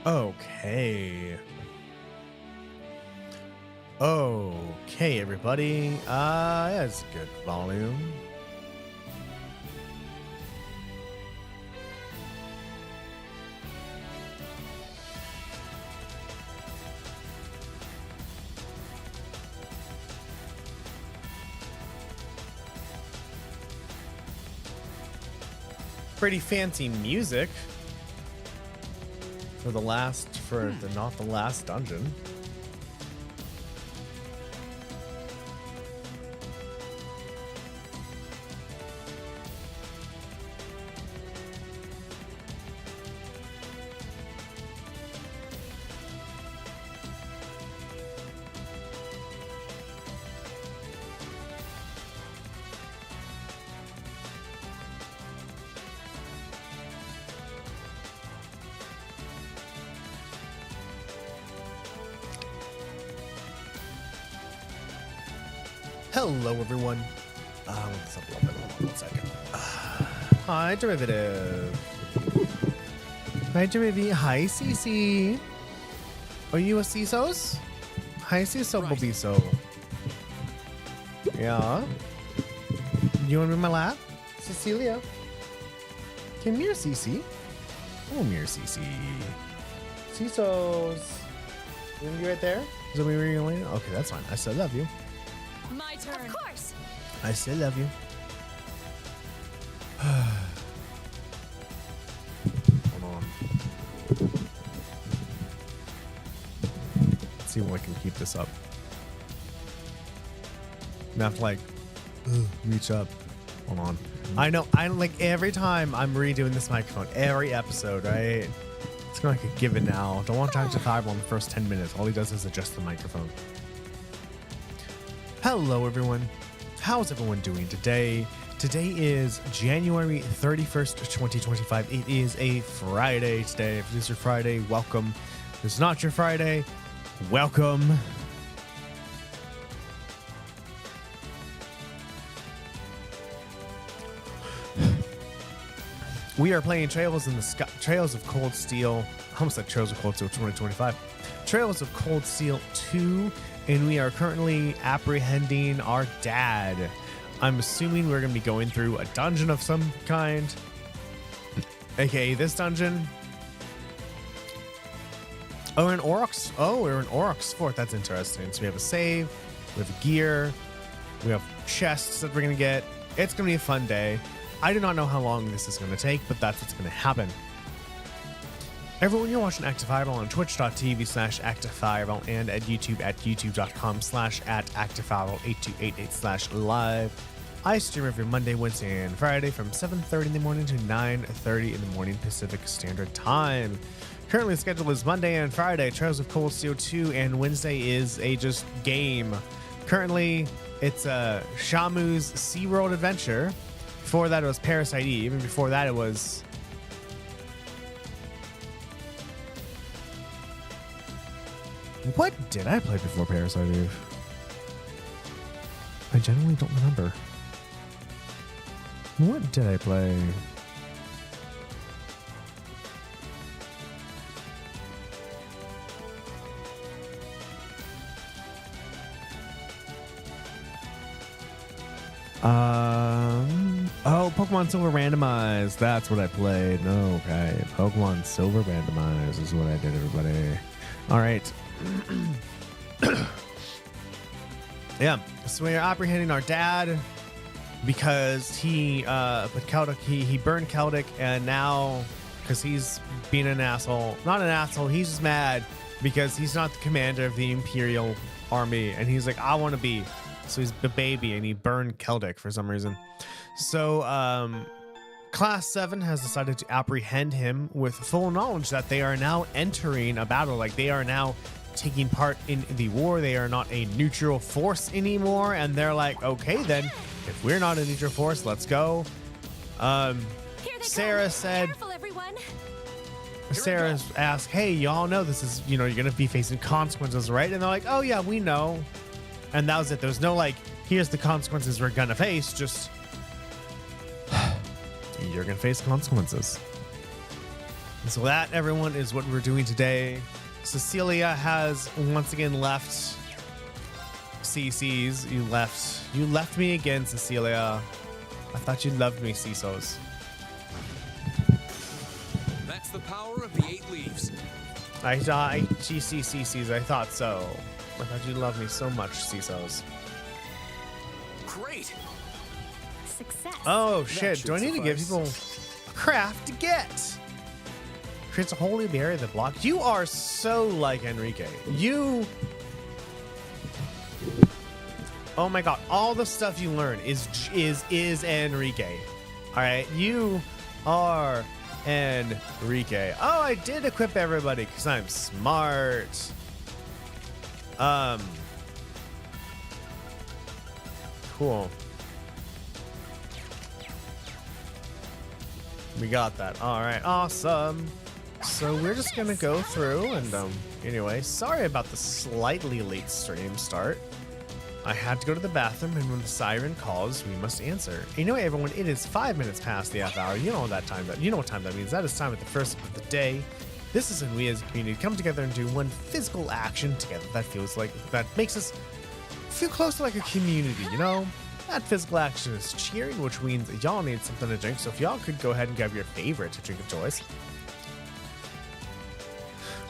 Okay. Okay, everybody. That's good volume. Pretty fancy music. not the last dungeon. Hello, everyone. I'll look this up a little bit. Hold on 1 second. Hi, Derivative. Hi, Derivative. Hi, CC. Are you a CISOs? Hi, CISO Right. Bobiso. Yeah. You want to be in my lap? Cecilia. Come here, CC. Come here, CC. CISOs. You want to be right there? Is that where you're going? Okay, that's fine. I still love you. My turn. Of course. I still love you. Hold on. Let's see if I can keep this up. I'm gonna have to like reach up. Hold on. I know. I like every time I'm redoing this microphone, every episode, right? It's gonna like a given now. Don't want to talk to Fireball in the first 10 minutes. All he does is adjust the microphone. Hello, everyone. How's everyone doing today? Today is January 31st, 2025. It is a Friday today. If it is your Friday, welcome. If it's not your Friday, welcome. We are playing Trails in the Sky, Trails of Cold Steel. I almost said Trails of Cold Steel 2025. Trails of Cold Steel 2, and we are currently apprehending our dad. I'm assuming we're going to be going through a dungeon of some kind, aka this dungeon. Oh, we're in Aurochs. Oh, we're in Aurochs Fort. That's interesting. So we have a save, we have gear, we have chests that we're going to get. It's going to be a fun day. I do not know how long this is going to take, but that's what's going to happen. Everyone, you're watching Active Fireball on twitch.tv/ActiveFireball and at YouTube at youtube.com/@ActiveFireball8288/live. I stream every Monday, Wednesday, and Friday from 7:30 in the morning to 9:30 in the morning Pacific Standard Time. Currently, the schedule is Monday and Friday, Trails of Cold Steel 2, and Wednesday is a just game. Currently, it's Shamu's SeaWorld Adventure. Before that, it was Parasite Eve. Even before that, it was... What did I play before Parasite Eve? I genuinely don't remember. What did I play? Oh, Pokemon Silver Randomized. That's what I played. Okay, Pokemon Silver Randomized is what I did, everybody. All right. Yeah, so we are apprehending our dad because he burned Celtic, and now because he's being an asshole. Not an asshole, he's just mad because he's not the commander of the Imperial Army, and he's like, I want to be. So he's the baby, and he burned Celtic for some reason. So Class 7 has decided to apprehend him with full knowledge that they are now entering a battle. Like, they are now taking part in the war. They are not a neutral force anymore, and they're like, okay, then if we're not a neutral force, let's go. Sarah said, Careful, everyone. Sarah asked, hey, y'all know this is, you're gonna be facing consequences, right? And they're like, oh yeah, we know. And that was it. There's no like, here's the consequences we're gonna face. Just you're gonna face consequences. And so that, everyone, is what we're doing today. Cecilia has once again left CC's. You left me again, Cecilia. I thought you loved me, CISOs. That's the power of the 8 leaves. GCCC's, I thought so. I thought you loved me so much, CISOs. Great. Success. Oh That shit, should do I need to give suffice. people a craft to get? creates a whole new barrier that blocks. You are so like Enrique. You. Oh my god! All the stuff you learn is Enrique. All right, you are Enrique. Oh, I did equip everybody because I'm smart. Cool. We got that. All right, awesome. So we're just gonna go through and anyway, sorry about the slightly late stream start. I had to go to the bathroom, and when the siren calls, we must answer. Anyway, everyone, it is 5 minutes past the half hour. You know what time that means. That is time at the first of the day. This is when we as a community come together and do one physical action together that makes us feel close to like a community, you know? That physical action is cheering, which means y'all need something to drink. So if y'all could go ahead and grab your favorite drink of choice.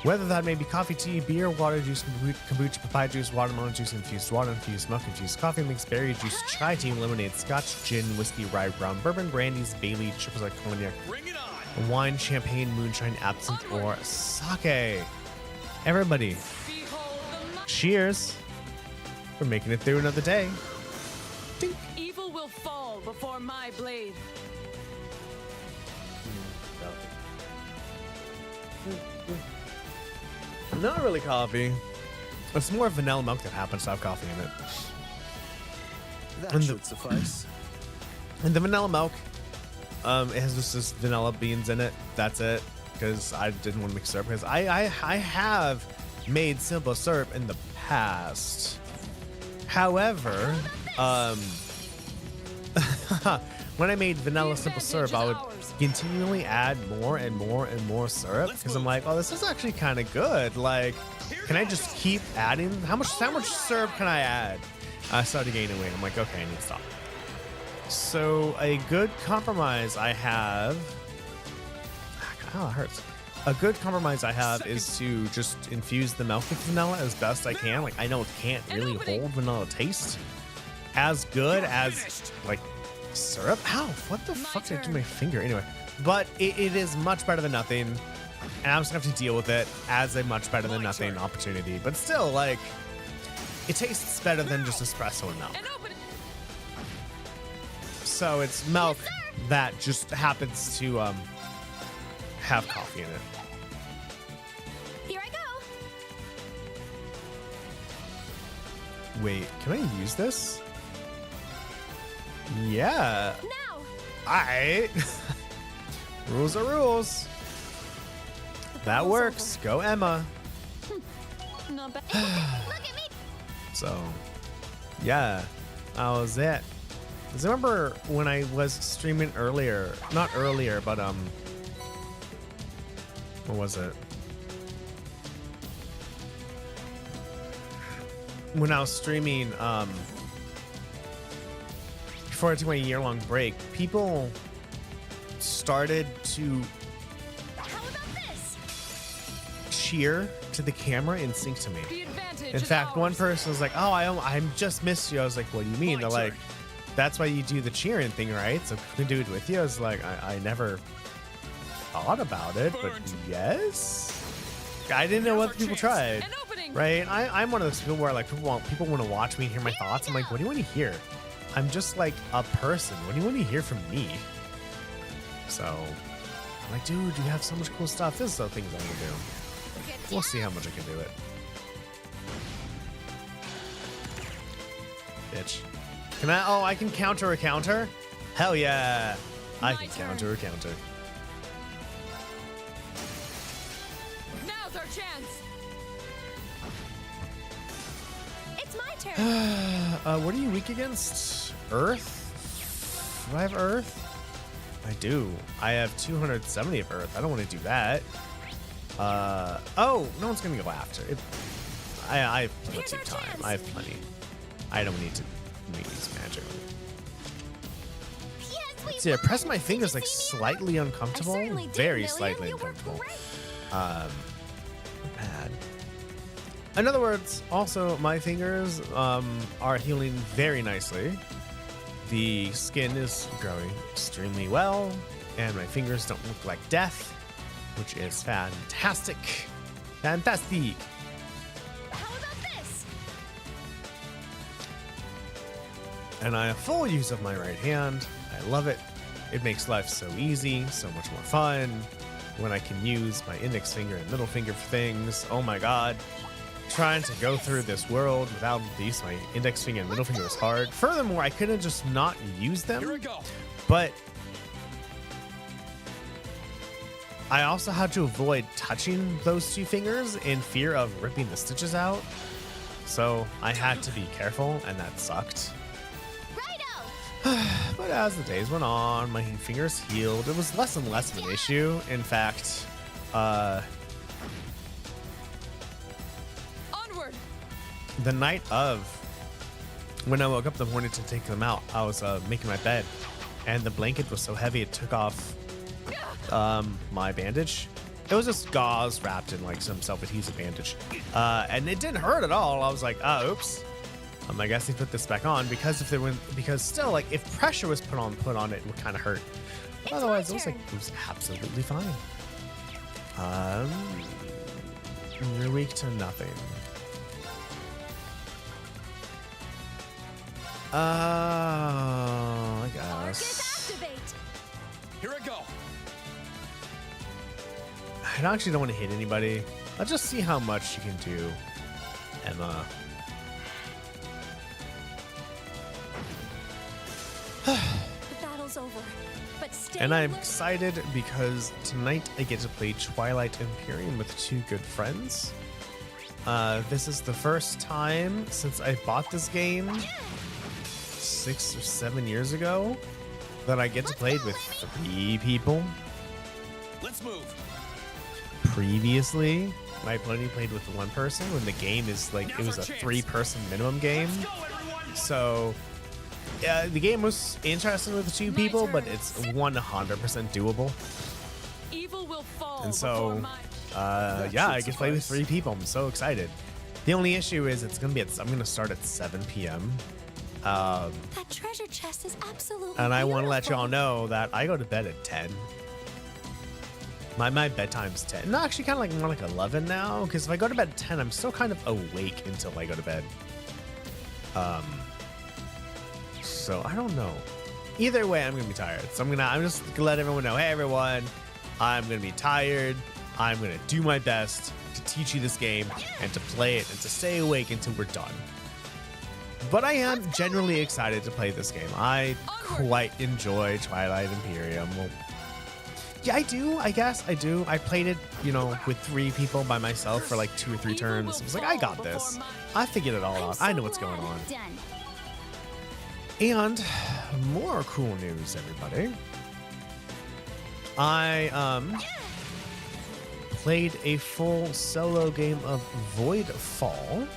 Whether that may be coffee, tea, beer, water juice, kombucha, papaya juice, watermelon juice, infused water, infused milk, infused coffee mix, berry juice, chai tea, lemonade, scotch, gin, whiskey, rye, brown, bourbon, brandies, Bailey, triple sec, cognac, Bring it on. wine, champagne, moonshine, absinthe, or sake. Everybody, cheers for making it through another day. Dink. Evil will fall before my blade. Not really coffee. It's more vanilla milk that happens to have coffee in it. That should suffice. And the vanilla milk, it has just this vanilla beans in it. That's it. Because I didn't want to make syrup. Because I have made simple syrup in the past. However, when I made vanilla simple syrup, I would continually add more and more and more syrup because I'm like, oh, this is actually kind of good. Like, can I just keep adding? How much syrup can I add? I started gaining weight. I'm like, okay, I need to stop. So a good compromise I have. Oh, it hurts. A good compromise I have is to just infuse the milk with vanilla as best I can. Like, I know it can't really hold vanilla taste as good as like syrup. Ow, what the fuck did I do to my finger? Anyway, but it is much better than nothing, and I'm just gonna have to deal with it as a much better than nothing opportunity. But still, like, it tastes better than just espresso and milk. So it's milk that just happens to have coffee in it. Here I go. Wait, can I use this? Yeah. Now. Alright. Rules are rules. That works. Go Emma. Not bad. Look at me. So, yeah, that was it. 'Cause I remember when I was streaming earlier, not earlier, but what was it? When I was streaming, before I took my year-long break, people started to How about this? cheer to the camera and sync to me. The advantage In is fact, one ours. person was like, "Oh, I just missed you." I was like, "What do you mean?" My They're like, turn. "That's why you do the cheering thing, right? So we can do it with you." I was like, I never thought about it, but Burnt. yes. I didn't know what people tried, An opening. right? I'm one of those people where like people want to watch me and hear my thoughts. I'm like, what do you want to hear? I'm just like a person. What do you want to hear from me? So I'm like, dude, you have so much cool stuff. This is the things I'm gonna do. We'll see how much I can do it. Bitch. Can I? Oh, I can counter a counter? Hell yeah. I My can turn. counter a counter. Now's our chance. It's my turn. What are you weak against? Earth? Do I have Earth? I do. I have 270 of Earth. I don't want to do that. Oh, no one's gonna go after it. I have plenty Here's of our time. chance. I have plenty. I don't need to use magic. See, I press my fingers like slightly uncomfortable. Very slightly uncomfortable. Not bad. In other words, also my fingers are healing very nicely. The skin is growing extremely well, and my fingers don't look like death. which is fantastic. Fantastic. How about this? And I have full use of my right hand. I love it. It makes life so easy, so much more fun when I can use my index finger and middle finger for things. Oh my god. Trying to go through this world without these, my index finger and middle finger was hard. Furthermore, I couldn't just not use them. Here we go. But I also had to avoid touching those two fingers in fear of ripping the stitches out. So I had to be careful, and that sucked. Righto! But as the days went on, my fingers healed. It was less and less of an issue. In fact, Onward! the night of, when I woke up in the morning to take them out, I was making my bed, and the blanket was so heavy it took off my bandage. It was just gauze wrapped in like some self-adhesive bandage, and it didn't hurt at all. I was like, oh, oops. I guess they put this back on because because still, like, if pressure was put on it would kind of hurt. But It's otherwise, my it was absolutely fine. You're weak to nothing. I guess. Activate! Here I go. I actually don't want to hit anybody. Let's just see how much you can do, Emma. The battle's over, but stay And I'm alert. excited because tonight I get to play Twilight Imperium with two good friends. This is the first time since I bought this game 6 or 7 years ago that I get to play it with 3 people. Let's move. Previously, I only played with 1 person when the game is like, it was a 3-person minimum game. Let's go, everyone. So the game was interesting with 2 people, but it's 100% doable. Evil will fall And so, before my... yeah, I get to play with 3 people. I'm so excited. The only issue is I'm gonna start at 7 p.m. That treasure chest is absolutely And I want to let beautiful. y'all know that I go to bed at 10. My bedtime's 10. No, actually, kind of like more like 11 now. Because if I go to bed at 10, I'm still kind of awake until I go to bed. So I don't know. Either way, I'm gonna be tired. So I'm just gonna let everyone know. Hey, everyone, I'm gonna be tired. I'm gonna do my best to teach you this game and to play it and to stay awake until we're done. But I am genuinely excited to play this game. I quite enjoy Twilight Imperium. Well, yeah, I do. I guess I do. I played it, with 3 people by myself for like 2 or 3 turns. I was like, I got this. I figured it all out. I know what's going on. Done. And more cool news, everybody. I played a full solo game of Voidfall.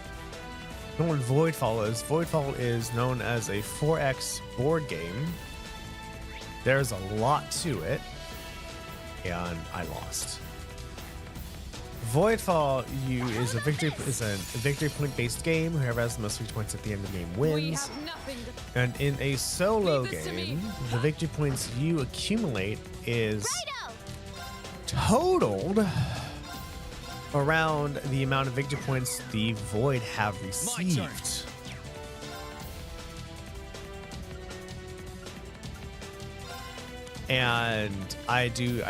You know what Voidfall is? Voidfall is known as a 4X board game. There's a lot to it, and I lost. Voidfall is a victory point based game. Whoever has the most victory points at the end of the game We wins. have nothing to... And in a solo Leave this to me. game, the victory points you accumulate is Righto! totaled around the amount of victory points the Void have received. And I do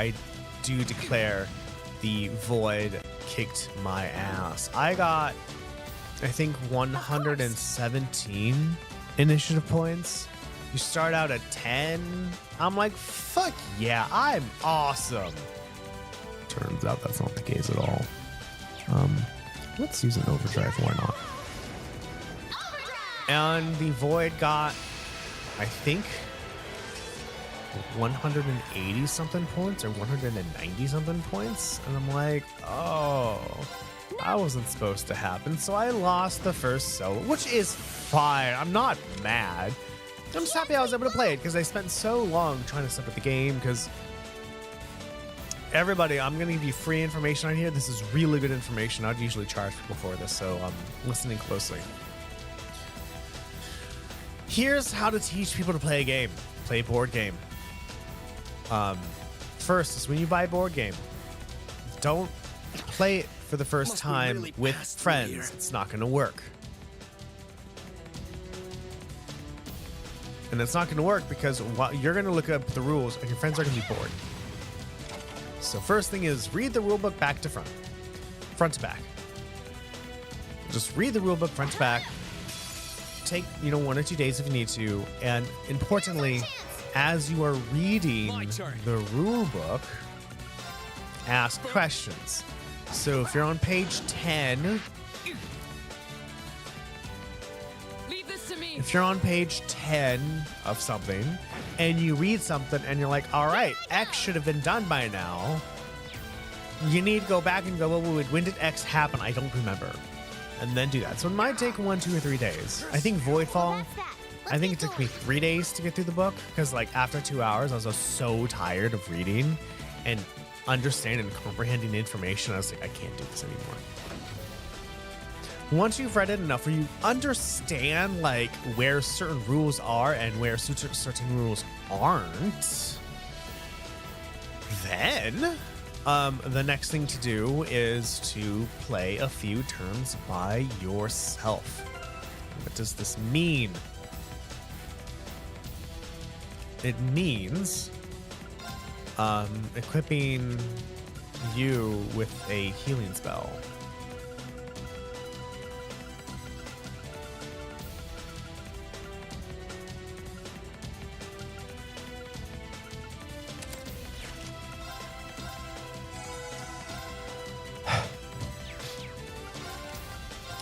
declare the Void kicked my ass. I got, I think, 117 initiative points. You start out at 10. I'm like, fuck yeah, I'm awesome. Turns out that's not the case at all. Let's use an overdrive, why not? And the Void got, I think, 180 something points or 190 something points. And I'm like, oh, that wasn't supposed to happen. So I lost the first solo, which is fine. I'm not mad. I'm just happy I was able to play it because I spent so long trying to set up the game. Because everybody, I'm going to give you free information on here. This is really good information. I'd usually charge people for this, so I'm listening closely. Here's how to teach people to play a game, play a board game. First is when you buy a board game, don't play it for the first Must be time really with passed through friends. here. It's not going to work. And it's not going to work because you're going to look up the rules and your friends are going to be bored. So first thing is read the rulebook back to front. Front to back. Just read the rulebook front to back. Take, 1 or 2 days if you need to. And importantly, as you are reading My turn. the rulebook, ask questions. So if you're on page 10, Leave this to me. if you're on page 10 of something and you read something and you're like, all right, X should have been done by now, you need to go back and go, well, when did X happen? I don't remember. And then do that. So it might take 1, 2, or 3 days. I think Voidfall, I think it took me 3 days to get through the book because like after 2 hours, I was just so tired of reading and understanding and comprehending information. I was like, I can't do this anymore. Once you've read it enough where you understand like where certain rules are and where certain rules aren't, then the next thing to do is to play a few turns by yourself. What does this mean? It means equipping you with a healing spell.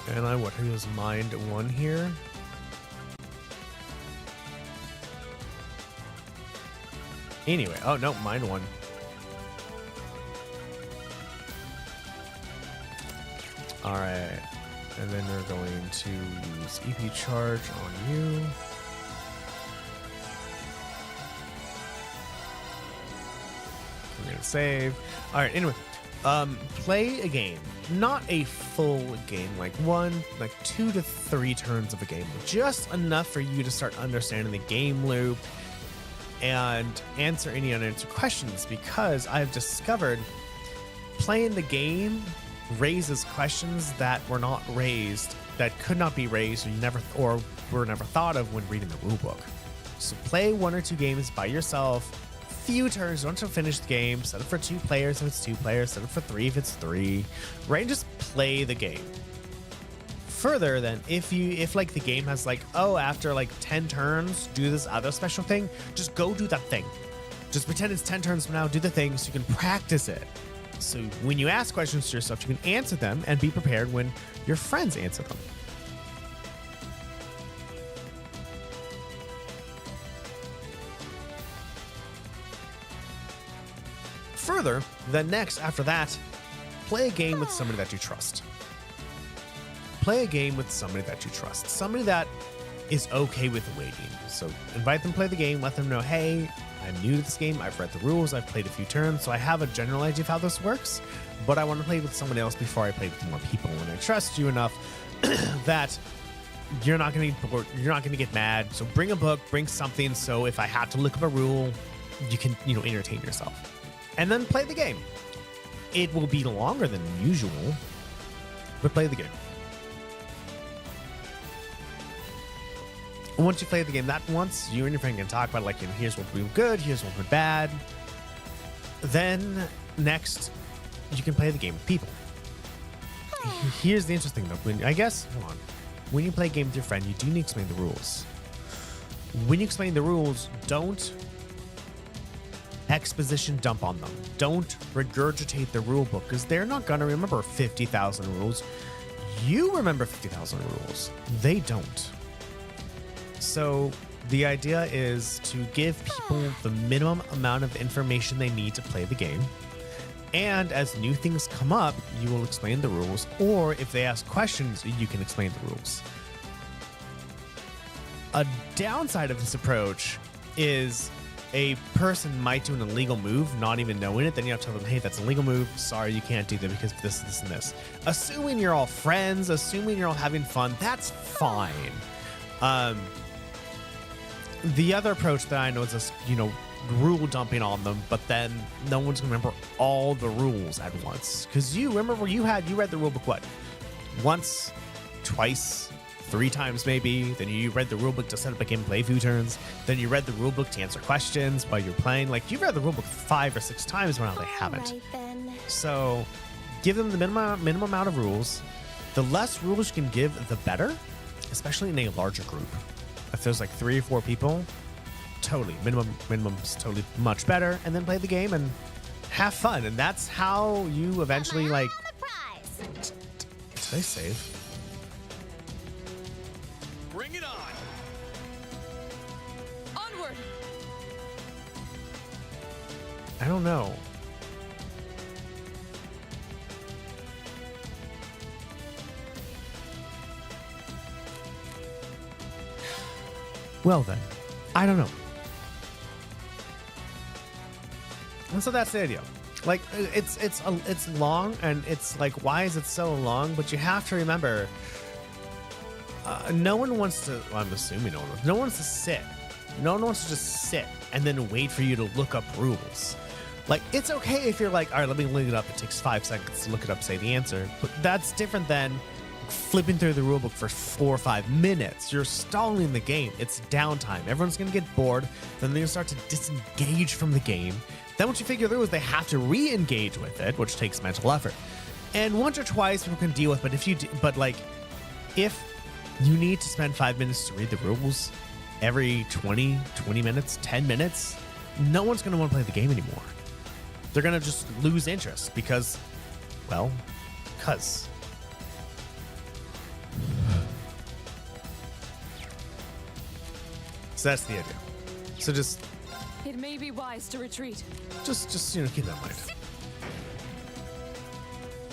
And I what who's mind 1 here? Anyway, oh no, mind 1. All right, and then we're going to use EP charge on you. We're gonna save. All right, anyway, play a game, not a full game, like 2 to 3 turns of a game, just enough for you to start understanding the game loop and answer any unanswered questions, because I've discovered playing the game raises questions that were not raised, that could not be raised, or were never thought of when reading the rulebook. So play 1 or 2 games by yourself, few turns, don't have to finish the game, set it for 2 players if it's 2 players, set it for 3 if it's 3, right? And just play the game. Further, then, if like the game has like, oh, after like 10 turns, do this other special thing, just go do that thing. Just pretend it's 10 turns from now, do the thing so you can practice it. So when you ask questions to yourself, you can answer them and be prepared when your friends answer them. Further, then next, after that, play a game with somebody that you trust. Play a game with somebody that you trust. Somebody that is okay with waiting. So invite them to play the game, let them know, hey, I'm new to this game, I've read the rules, I've played a few turns, so I have a general idea of how this works, but I want to play with someone else before I play with more people, and I trust you enough that you're not going to get bored, you're not going to get mad. So bring a book, bring something, so if I have to look up a rule, you can, entertain yourself. And then play the game. It will be longer than usual, but play the game. Once you play the game that once, you and your friend can talk about like, here's what went good, here's what went bad. Then next, you can play the game with people. Here's the interesting though. When you play a game with your friend, you do need to explain the rules. When you explain the rules, don't exposition dump on them. Don't regurgitate the rule book, because they're not going to remember 50,000 rules. You remember 50,000 rules. They don't. So the idea is to give people the minimum amount of information they need to play the game. And as new things come up, you will explain the rules. Or if they ask questions, you can explain the rules. A downside of this approach is a person might do an illegal move, not even knowing it. Then you have to tell them, hey, that's an illegal move. Sorry, you can't do that because of this, this, and this. Assuming you're all friends, assuming you're all having fun, that's fine. The other approach that I know is just, rule dumping on them, but then no one's going to remember all the rules at once. Because you remember you read the rulebook what? Once, twice, 3 times maybe. Then you read the rulebook to set up a game and play a few turns. Then you read the rulebook to answer questions while you're playing. Like, you've read the rulebook 5 or 6 times, but now they haven't. Right, then. So give them the minimum amount of rules. The less rules you can give, the better, especially in a larger group. If there's like 3 or 4 people, totally minimum's totally much better. And then play the game and have fun. And that's how you eventually like. Did I save? Bring it on. Onward. I don't know. Well then, I don't know. And so that's the idea. Like it's long, and it's like, why is it so long? But you have to remember, no one wants to. Well, I'm assuming no one wants to sit. No one wants to just sit and then wait for you to look up rules. Like, it's okay if you're like, all right, let me look it up. It takes 5 seconds to look it up, say the answer. But that's different than flipping through the rulebook for 4 or 5 minutes. You're stalling the game. It's downtime. Everyone's going to get bored. Then they're going to start to disengage from the game. Then once you figure the rules, they have to re-engage with it, which takes mental effort. And once or twice people can deal with, but if you need to spend 5 minutes to read the rules every 20 minutes, 10 minutes, no one's going to want to play the game anymore. They're going to just lose interest because, well, because. So that's the idea. So just It may be wise to retreat. keep that in mind.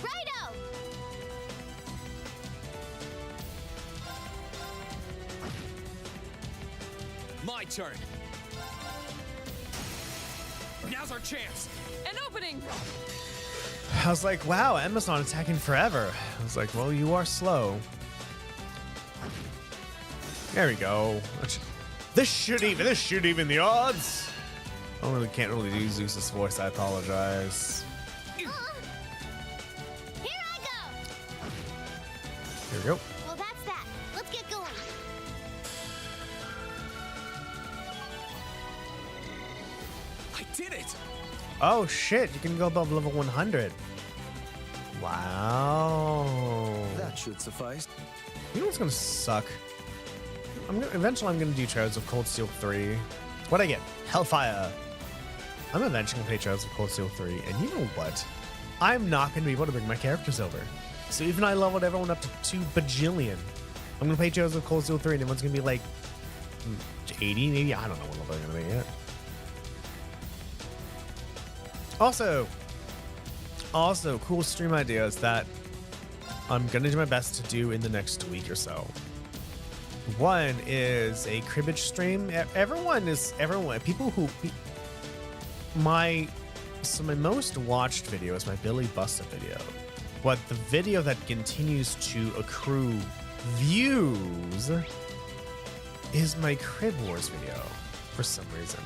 Righto! My turn. Now's our chance. An opening. I was like, wow, Emma's not attacking forever. I was like, well, you are slow. There we go. This should even the odds. Can't really do Zeus's voice. I apologize. Here I go! Here we go. Well, that's that. Let's get going. I did it. Oh shit! You can go above level 100. Wow. That should suffice. You know what's gonna suck? Eventually I'm gonna do Trails of Cold Steel 3. What'd I get? Hellfire. I'm eventually gonna play Trails of Cold Steel 3, and you know what? I'm not gonna be able to bring my characters over. So even I leveled everyone up to 2 bajillion. I'm gonna play Trails of Cold Steel 3, and everyone's gonna be like 80, maybe. I don't know what level they're gonna be yet. Also, cool stream ideas that I'm gonna do my best to do in the next week or so. One is a cribbage stream. My most watched video is my Billy Busta video, but the video that continues to accrue views is my Crib Wars video for some reason.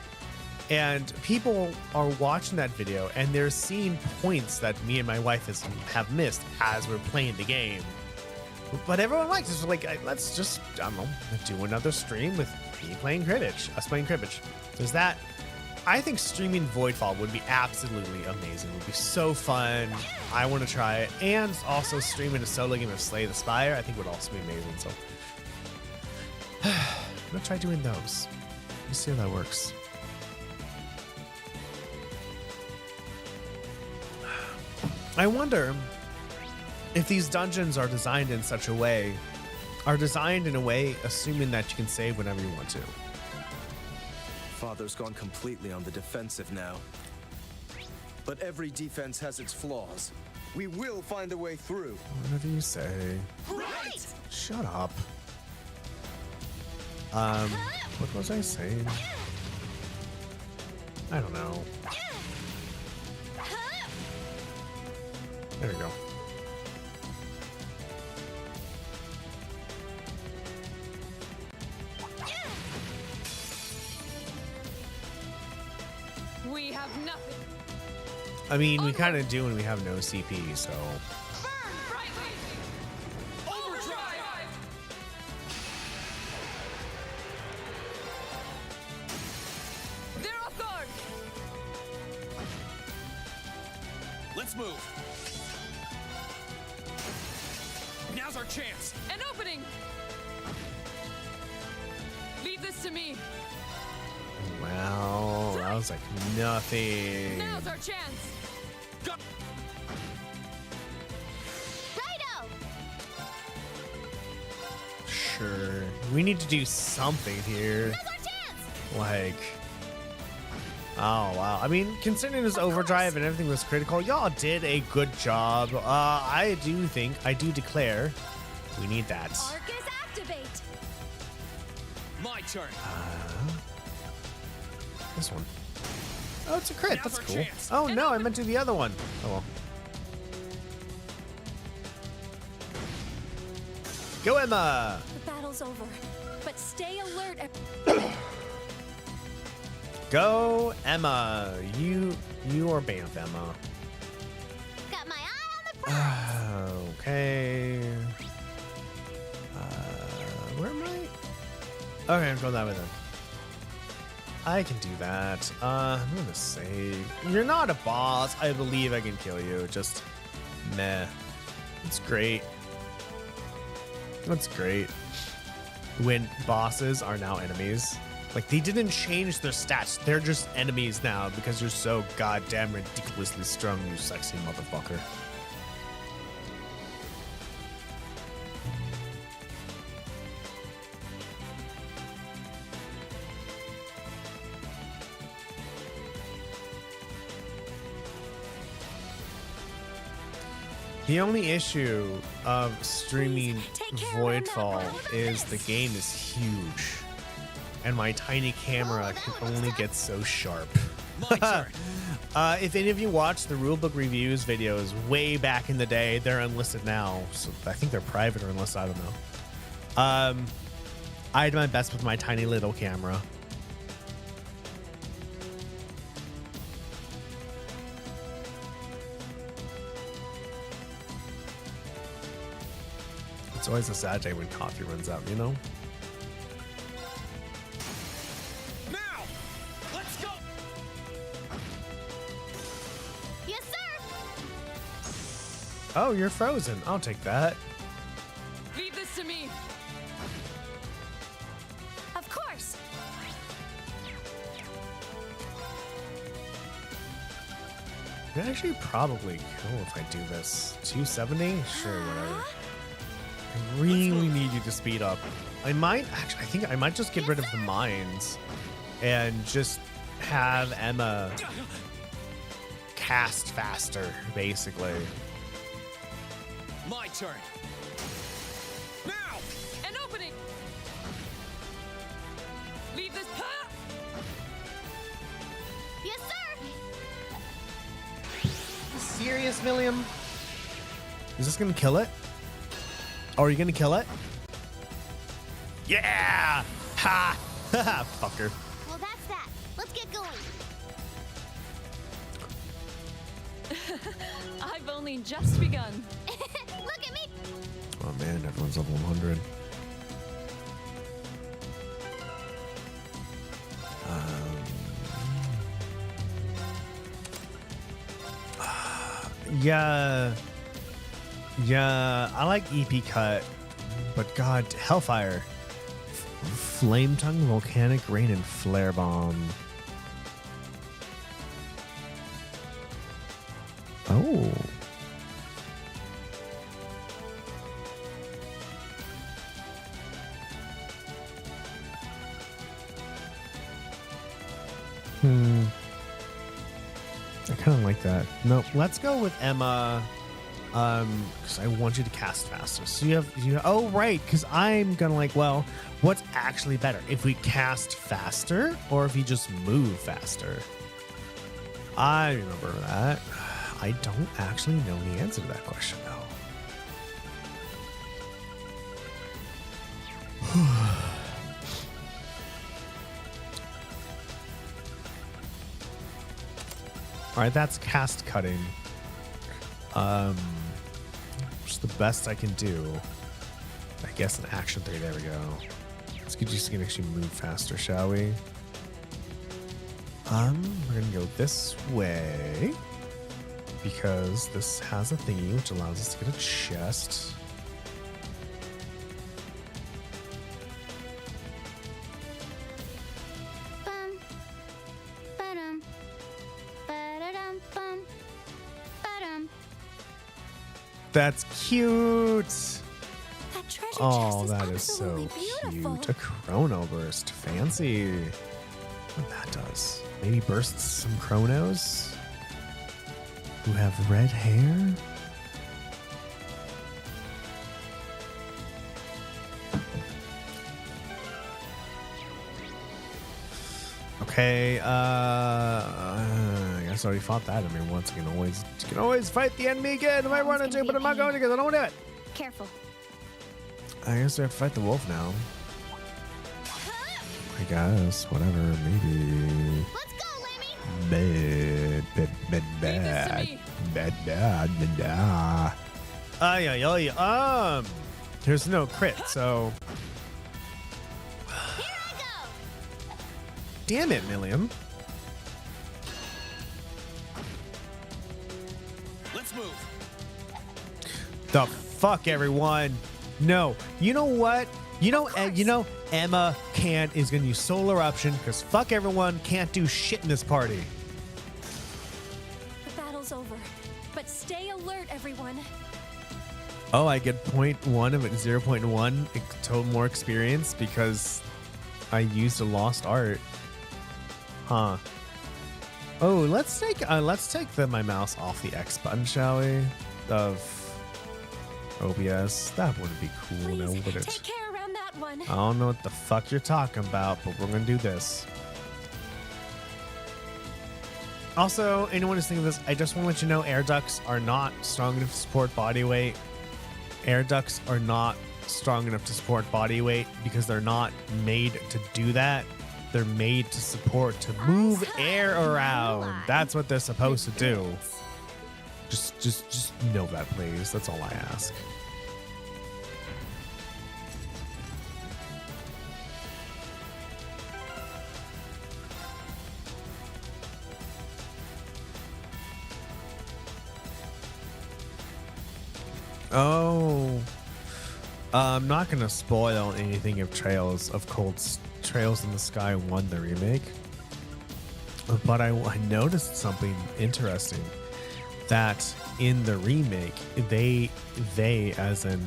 And people are watching that video and they're seeing points that me and my wife have missed as we're playing the game. But everyone likes it. So like, let's just, I don't know, do another stream with me playing cribbage, us playing cribbage. There's that. I think streaming Voidfall would be absolutely amazing. It would be so fun. I want to try it. And also streaming a solo game of Slay the Spire, I think would also be amazing. So I'm going to try doing those. Let's see how that works. I wonder if these dungeons are designed in a way assuming that you can save whenever you want to. Father's gone completely on the defensive now. But every defense has its flaws. We will find a way through. Whatever you say. Right! Shut up. What was I saying? I don't know. There we go. We have nothing. I mean, we kind of do when we have no CP, so. Overdrive! They're off guard. Let's move. Now's our chance. An opening. Leave this to me. Well, that was like nothing. Now's our chance. Go. Righto! Sure. We need to do something here. Now's our chance! Like, oh wow. I mean, considering this overdrive and everything was critical, y'all did a good job. I do declare, we need that. Arcus activate! My turn. This one. Oh, it's a crit. Now's That's our cool. chance. Oh no, I meant to do the other one. Oh well. Go Emma. The battle's over, but stay alert. Go Emma. You are Bamf Emma. Got my eye on the prize! Okay. Where am I? Okay, I'm going that way then. I can do that. I'm gonna save. You're not a boss. I believe I can kill you. Just meh. It's great. That's great. When bosses are now enemies. Like, they didn't change their stats. They're just enemies now because you're so goddamn ridiculously strong, you sexy motherfucker. The only issue of streaming Please, take care of Voidfall them. is the game is huge. And my tiny camera can only get so sharp. My turn. If any of you watched the rulebook reviews videos way back in the day, they're unlisted now. So I think they're private or unlisted, I don't know. I did my best with my tiny little camera. It's always a sad day when coffee runs out, you know? Now! Let's go! Yes, sir! Oh, you're frozen. I'll take that. Leave this to me. Of course! I'd actually probably kill if I do this. 270? Sure, whatever. I really need you to speed up. I think I might just get rid of the mines and just have Emma cast faster, basically. My turn. Now! An opening. Leave this. Yes, sir! Serious, William? Is this gonna kill it? Oh, are you gonna kill it? Yeah! Ha! Ha! Fucker. Well, that's that. Let's get going. I've only just begun. Look at me! Oh man, everyone's level 100. Yeah, I like EP Cut, but God, Hellfire, Flame Tongue, Volcanic Rain, and Flare Bomb. Oh. I kind of like that. No, let's go with Emma. Because I want you to cast faster. So you have, oh right, because I'm gonna like, well, what's actually better, if we cast faster or if you just move faster? I remember that. I don't actually know the answer to that question though. All right, that's cast cutting. Just the best I can do. I guess an action 3. There we go. Let's just gonna actually move faster, shall we? We're gonna go this way because this has a thingy which allows us to get a chest. Bum. Ba-dum. Ba-da-dum, bum. Ba-dum. That's cute. That treasure Oh, chest that is is so absolutely beautiful. cute. A chrono burst. Fancy. What that does. Maybe bursts some chronos who have red hair. Okay, I guess I already fought that. I mean, once you can always fight the enemy again if I want to, but I'm not going to because I don't want to do it. Careful. I guess we have to fight the wolf now. I guess, whatever, maybe. Let's go, Lemmy. Bad. There's no crit, so. Here I go. Damn it, Milliam. Let's move. The fuck, everyone. No. You know what? You know Emma is gonna use solar eruption because fuck everyone, can't do shit in this party. The battle's over, but stay alert, everyone. Oh, I get 0.1 of it, 0.1 total more experience because I used a lost art. Huh. Oh, let's take my mouse off the X button, shall we? Of OBS. That wouldn't be cool, Please, now would it? take care around that one. I don't know what the fuck you're talking about, but we're gonna do this. Also, anyone who's thinking of this, I just want to let you know air ducts are not strong enough to support body weight. Air ducts are not strong enough to support body weight because they're not made to do that. They're made to support, to move air around. That's what they're supposed to do. Just know that, please. That's all I ask. Oh, I'm not gonna spoil anything of Trails in the Sky 1, the remake. But I noticed something interesting. That in the remake, they as in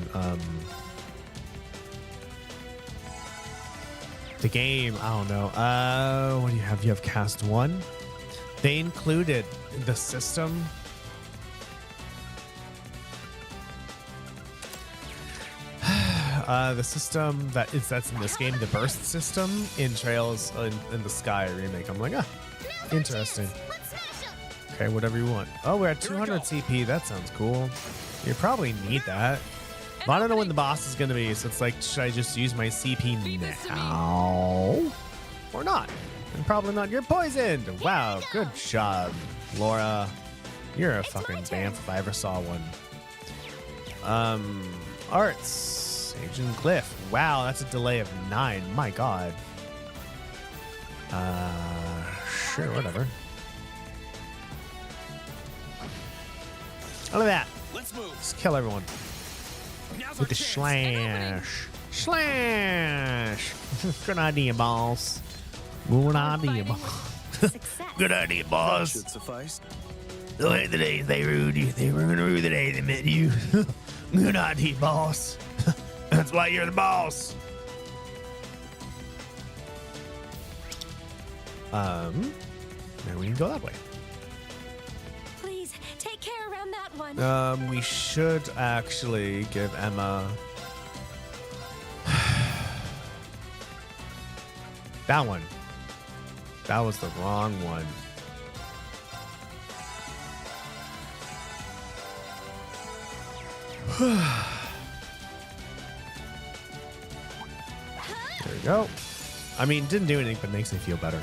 the game, I don't know. What do you have? You have Cast 1. They included the system. The system that's in this game, the burst system in Trails in the Sky remake. I'm like, interesting. Let's smash 'em. Okay, whatever you want. Oh, we're at 200 CP. That sounds cool. You probably need that. But I don't know when the boss is going to be, so it's like, should I just use my CP now? Or not? And probably not. You're poisoned. Wow, good job, Laura. You're a fucking bamf if I ever saw one. Arts. Agent Glyph. Wow, that's a delay of 9. My god. Sure, whatever. Look at that. Let's move. Just kill everyone. Now's With our the chance. slash. Good idea, boss. Good idea, boss. Success. Good idea, That boss. should suffice. The way the days they ruined you. They were gonna rue the day they met you. Good idea, boss. That's why you're the boss. Now we can go that way. Please, take care around that one. We should actually give Emma that one. That was the wrong one. There we go. I mean, didn't do anything, but makes me feel better.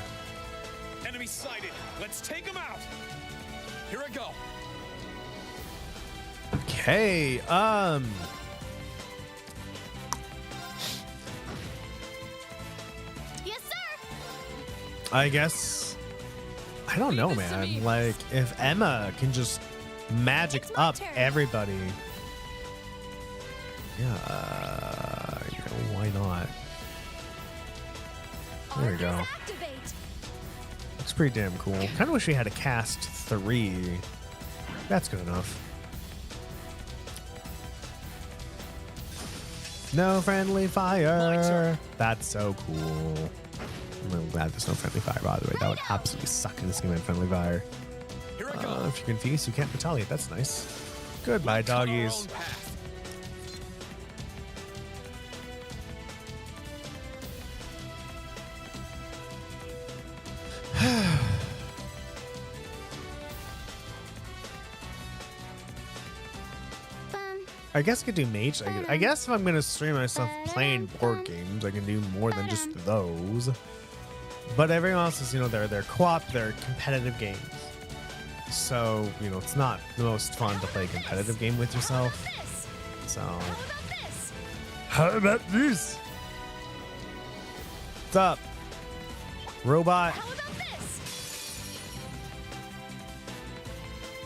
Enemy sighted. Let's take him out. Here I go. Okay, Yes, sir. I guess I don't know, Leave this to man. me. Like if Emma can just magic It's my up turn. everybody. Yeah, why not? There we go. Arcus activate. Looks pretty damn cool. Kind of wish we had a cast 3. That's good enough. No friendly fire. That's so cool. I'm really glad there's no friendly fire, by the way. That would absolutely suck in this game of friendly fire. Here I go. If you're confused, you can't retaliate. That's nice. Goodbye, Cut our doggies. own path. I guess I could do mage. I guess if I'm gonna stream myself playing board games, I can do more than just those. But everyone else is, they're co-op, they're competitive games. So, it's not the most fun to play a competitive game with yourself. This. So, How about this? how about this? What's up, robot? How about this?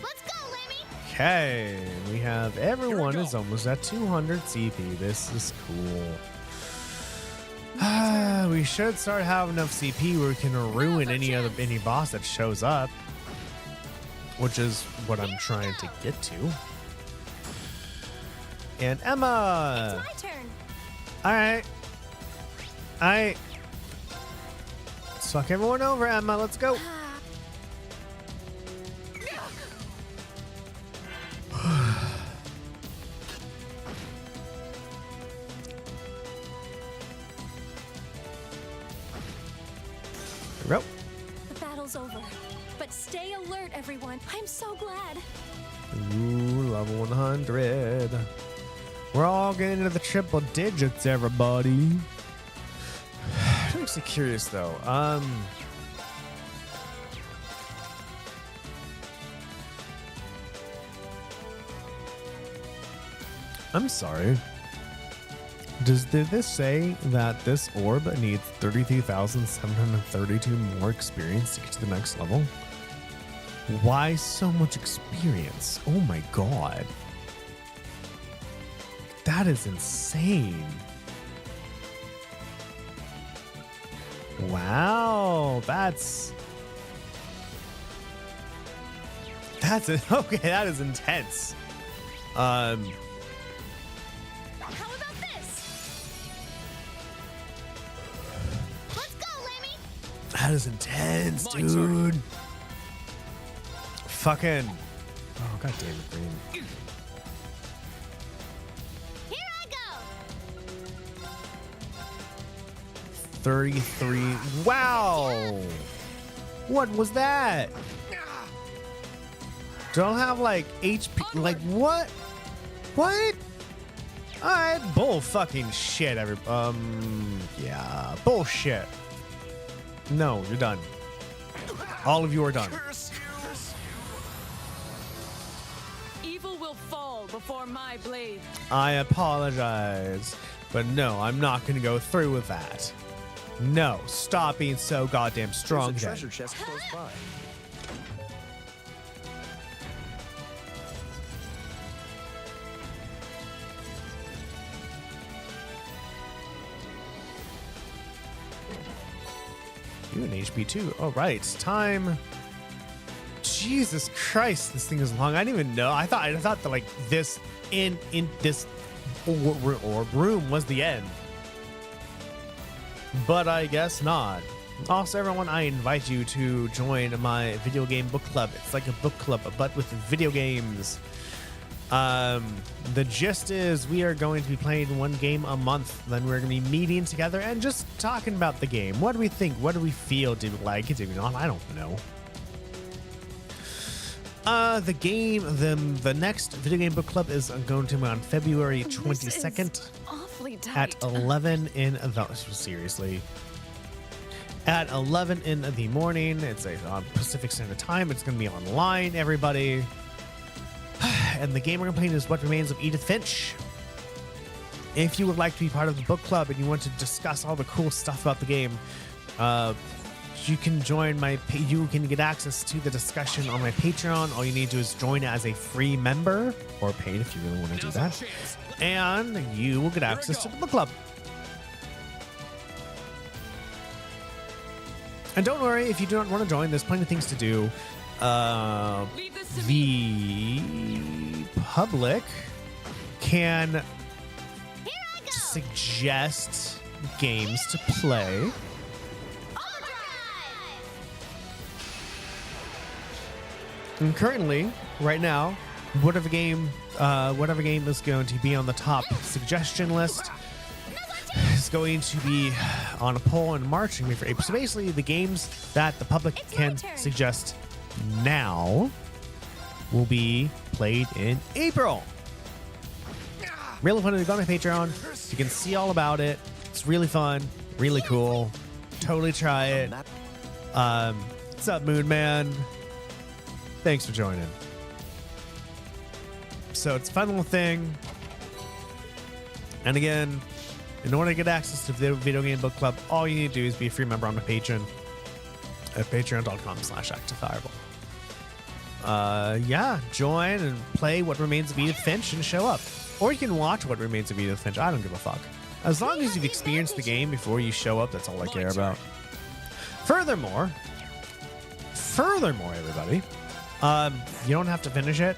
Let's go, Lemmy. Okay, we have everyone is almost at 200 CP. This is cool. We should start having enough CP where we can ruin any boss that shows up, which is what I'm trying to get to. And Emma. It's my turn. All right. Let's fuck everyone over, Emma. Let's go. There we go. The battle's over. But stay alert, everyone. I'm so glad. Ooh, level 100. We're all getting into the triple digits, everybody. I'm actually curious though. I'm sorry. Did this say that this orb needs 33,732 more experience to get to the next level? Why so much experience? Oh my god. That is insane. Wow, that's it. Okay, that is intense. How about this? Let's go, Lemmy. That is intense, My turn. dude. Fucking. Oh, god damn it, Green. Here I go. 33. Wow. What was that? Don't have like HP. Like what? What? Alright, bull fucking shit. Yeah, bullshit. No, you're done. All of you are done. Curse you. Evil will fall before my blade. I apologize, but no, I'm not gonna go through with that. No, stop being so goddamn strong. There's a then. treasure chest close by. You an HP too. Oh, right. Time. Jesus Christ, this thing is long. I didn't even know. I thought that like this in this or room was the end. But I guess not. Also, everyone, I invite you to join my video game book club. It's like a book club, but with video games. The gist is we are going to be playing one game a month. Then we're going to be meeting together and just talking about the game. What do we think? What do we feel? Do we like it? Do we not? I don't know. The game, the next video game book club is going to be on February 22nd Awfully tight. at 11 in the seriously at 11 in the morning. It's on Pacific Standard Time. It's going to be online, everybody. And the game we're going to play is What Remains of Edith Finch. If you would like to be part of the book club and you want to discuss all the cool stuff about the game, you can join you can get access to the discussion on my Patreon. All you need to do is join as a free member, or paid if you really want to do that, and you will get access to the book club. And don't worry if you do not want to join, there's plenty of things to do. The public can suggest games to play. And currently, right now, whatever game is going to be on the top suggestion list is going to be on a poll in March and for April. So basically, the games that the public can suggest now will be played in April. Really fun to go on my Patreon. You can see all about it. It's really fun, really cool. Totally try it. What's up, Moon Man? Thanks for joining. So it's a fun little thing. And again, in order to get access to the Video Game Book Club, all you need to do is be a free member on my Patreon at patreon.com/activefireball. Yeah, join and play What Remains of Edith Finch and show up. Or you can watch What Remains of Edith Finch. I don't give a fuck. As long as you've experienced the game before you show up, that's all I care about. Furthermore, everybody, you don't have to finish it,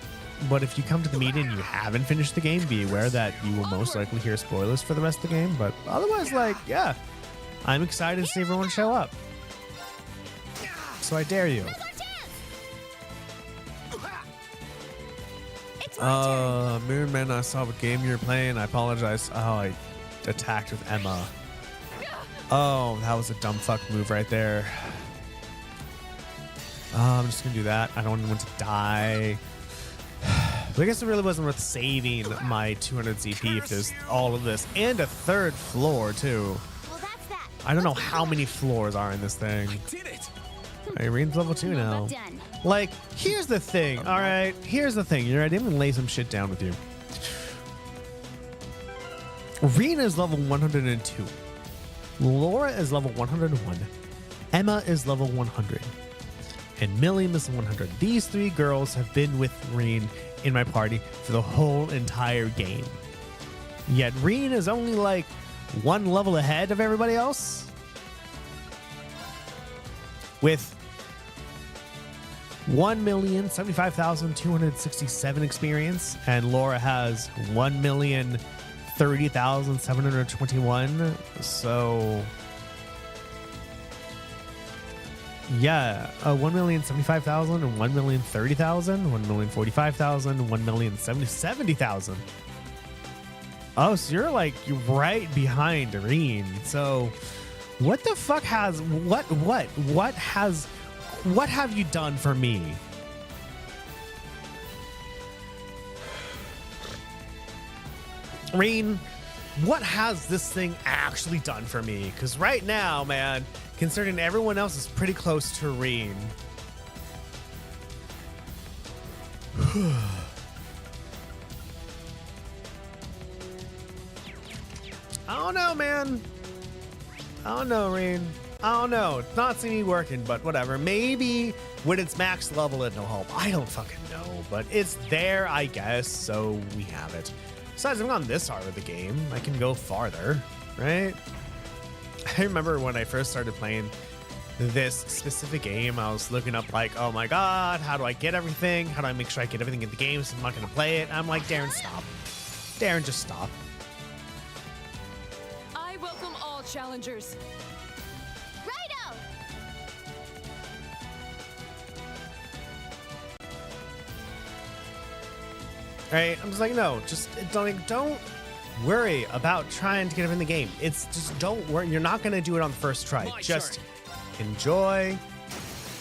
but if you come to the meeting and you haven't finished the game, be aware that you will most likely hear spoilers for the rest of the game. But otherwise, yeah, I'm excited to see everyone show up. So I dare you. Moonman, I saw what game you were playing. I apologize. Oh, I attacked with Emma. Oh, that was a dumb fuck move right there. I'm just gonna do that. I don't want anyone to die. But I guess it really wasn't worth saving my 200 CP if there's all of this. And a third floor, too. Well, that's that. I don't know how many floors are in this thing. Did it! Irene's level 2 now. Like, here's the thing, all right? Here's the thing. You're right. I'm gonna lay some shit down with you. Irene is level 102. Laura is level 101. Emma is level 100. And Milliam is 100. These three girls have been with Reen in my party for the whole entire game. Yet Reen is only like one level ahead of everybody else. With 1,075,267 experience, and Laura has 1,030,721. So yeah, 1,075,000 and 1,030,000, 1,045,000, 1,070,000. Oh, so you're right behind Irene. So what the fuck what have you done for me? Irene, what has this thing actually done for me? Because right now, man, considering everyone else is pretty close to Irene. I don't know, man. I don't know, Irene. I don't know. It's not seeming to be working, but whatever. Maybe when it's max level, it'll help. I don't fucking know, but it's there, I guess, so we have it. Besides, I'm on this part of the game. I can go farther, right? I remember when I first started playing this specific game, I was looking up like, oh my god, how do I get everything? How do I make sure I get everything in the game so I'm not going to play it? I'm like, Darren, stop. Darren, just stop. I welcome all challengers. Righto! Right? I'm just like, no, just don't worry about trying to get everything in the game. It's just don't worry. You're not going to do it on the first try. Just enjoy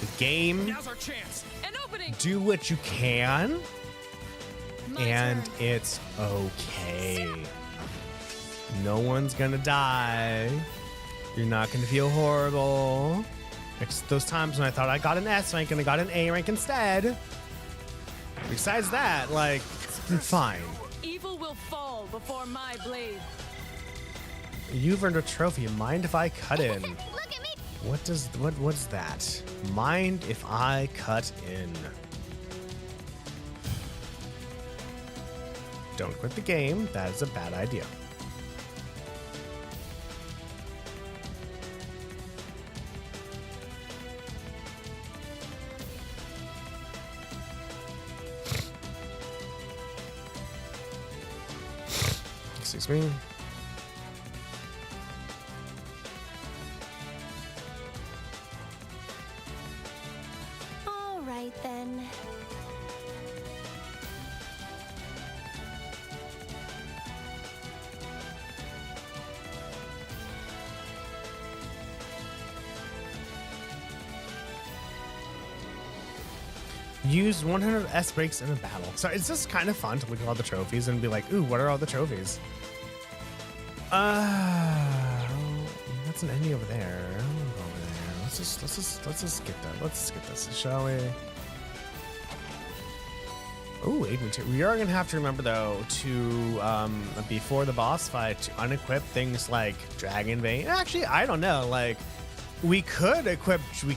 the game. Now's our chance. An opening. Do what you can. And turn. it's okay. No one's gonna die. You're not going to feel horrible. Except those times when I thought I got an S rank and I got an A rank instead. Besides that, like, I'm fine. Evil will fall before my blade. You've earned a trophy. Mind if I cut in? Look at me. What's that? Mind if I cut in? Don't quit the game. That is a bad idea. Excuse me. All right then. Use 100 S breaks in a battle. So it's just kind of fun to look at all the trophies and be like, ooh, what are all the trophies? That's an Emmy over there. I don't wanna go over there. Let's just get that. Let's get this, shall we? Ooh, 8 material. We are gonna have to remember though to before the boss fight to unequip things like Dragon Vein. Actually, I don't know. Like we could actually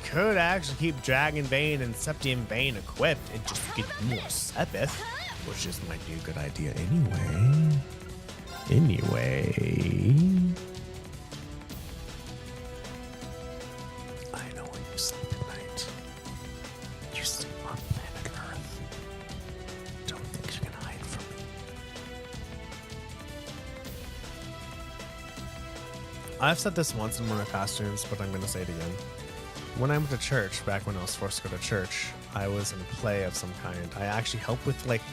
keep Dragon Vein and Septium Vein equipped and just get more Sepith, which just might be a good idea anyway. I know where you sleep at night. You sleep on planet Earth. Don't think you can hide from me. I've said this once in one of my past streams, but I'm going to say it again. When I went to church, back when I was forced to go to church, I was in a play of some kind. I actually helped with, like,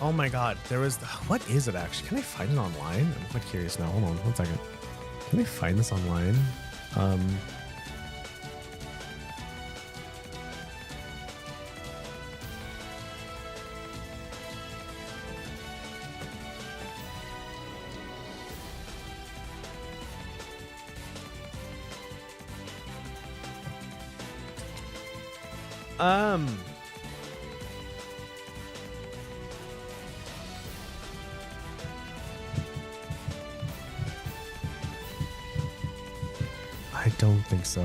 oh my god, there was, what is it actually? Can I find it online? I'm quite curious now. Hold on, 1 second. Can I find this online? I don't think so.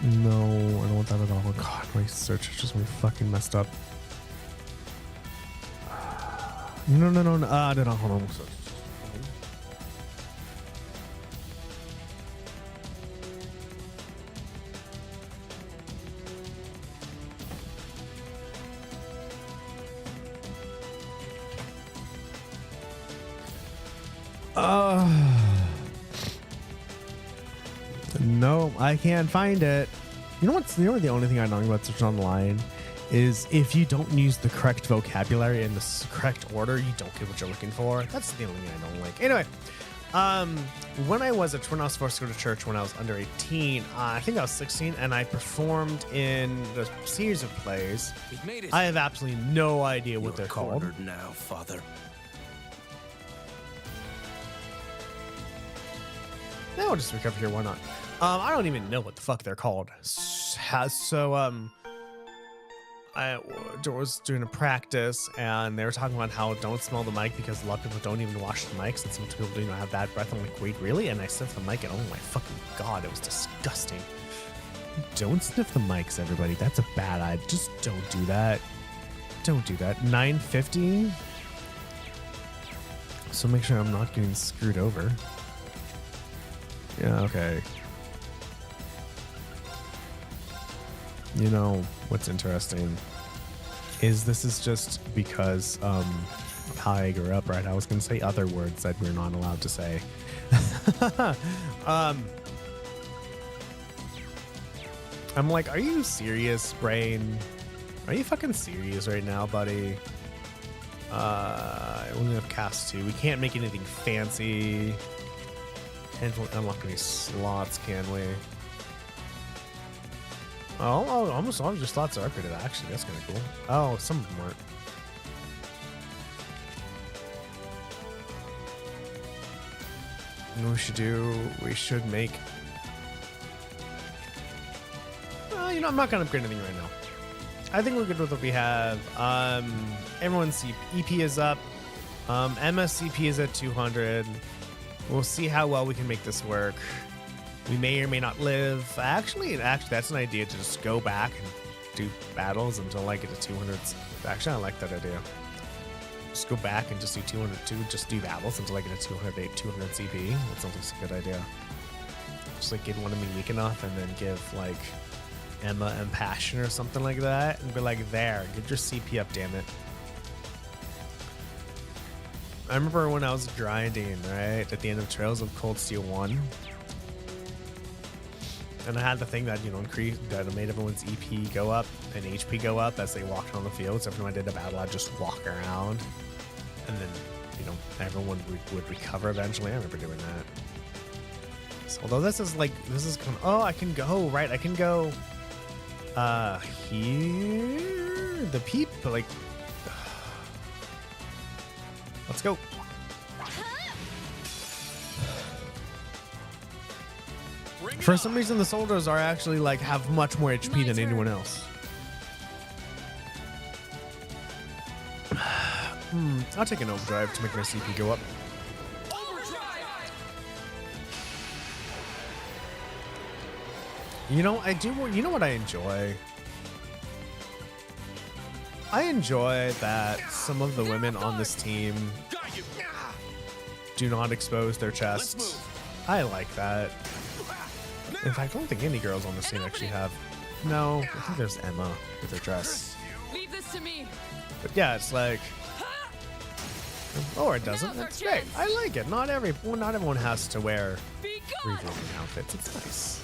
No, I don't want that at all. God, my search is just really fucking messed up. No. No, hold on. No, I can't find it. You know what's the only thing I know about searching online is if you don't use the correct vocabulary in the correct order, you don't get what you're looking for. That's the only thing I don't like. Anyway, when I was forced to go to church when I was under 18, I think I was 16, and I performed in a series of plays. We've made it. I have absolutely no idea what they're called. Cornered now, Father. Yeah, I'll just recover here. Why not? I don't even know what the fuck they're called. So, I was doing a practice, and they were talking about how don't smell the mic because a lot of people don't even wash the mics, and some people do not have bad breath. I'm like, wait, really? And I sniffed the mic, and oh my fucking god, it was disgusting. Don't sniff the mics, everybody. That's a bad idea. Just don't do that. Don't do that. 950. So make sure I'm not getting screwed over. Yeah, okay. You know, what's interesting is this is just because of how I grew up, right? I was going to say other words that we're not allowed to say. I'm like, are you serious, brain? Are you fucking serious right now, buddy? I only have cast 2. We can't make anything fancy. Can't unlock any slots, can we? Oh, almost all of your slots are upgraded, actually. That's kind of cool. Oh, some of them weren't. we should do, we should make, well, you know, I'm not gonna upgrade anything right now. I think we're good with what we have. Everyone's EP is up. Emma's CP is at 200. We'll see how well we can make this work. We may or may not live. Actually, that's an idea to just go back and do battles until I get to 200. Actually, I like that idea. Just go back and just do 200. Just do battles until I get to 200 CP. That sounds like a good idea. Just like get one of me weak enough, and then give like Emma and Passion or something like that, and be like, there, get your CP up, damn it. I remember when I was grinding, right, at the end of Trails of Cold Steel 1, and I had the thing that, you know, increased, that made everyone's EP go up and HP go up as they walked on the field. So every time I did a battle, I'd just walk around, and then, you know, everyone would recover eventually. I remember doing that. So, although this is kind of, oh, I can go, right, I can go here, the peep, but like, let's go. For some reason, the soldiers are actually like have much more HP than anyone else. I'll take an overdrive to make my CP go up. You know, I do. You know what I enjoy? I enjoy that some of the women on this team do not expose their chests. I like that. In fact, I don't think any girls on this team actually have. No, I think there's Emma with her dress. Leave this to me. But yeah, it's like, or it doesn't. That's great. I like it. Not everyone has to wear Be gone. revealing outfits. It's nice.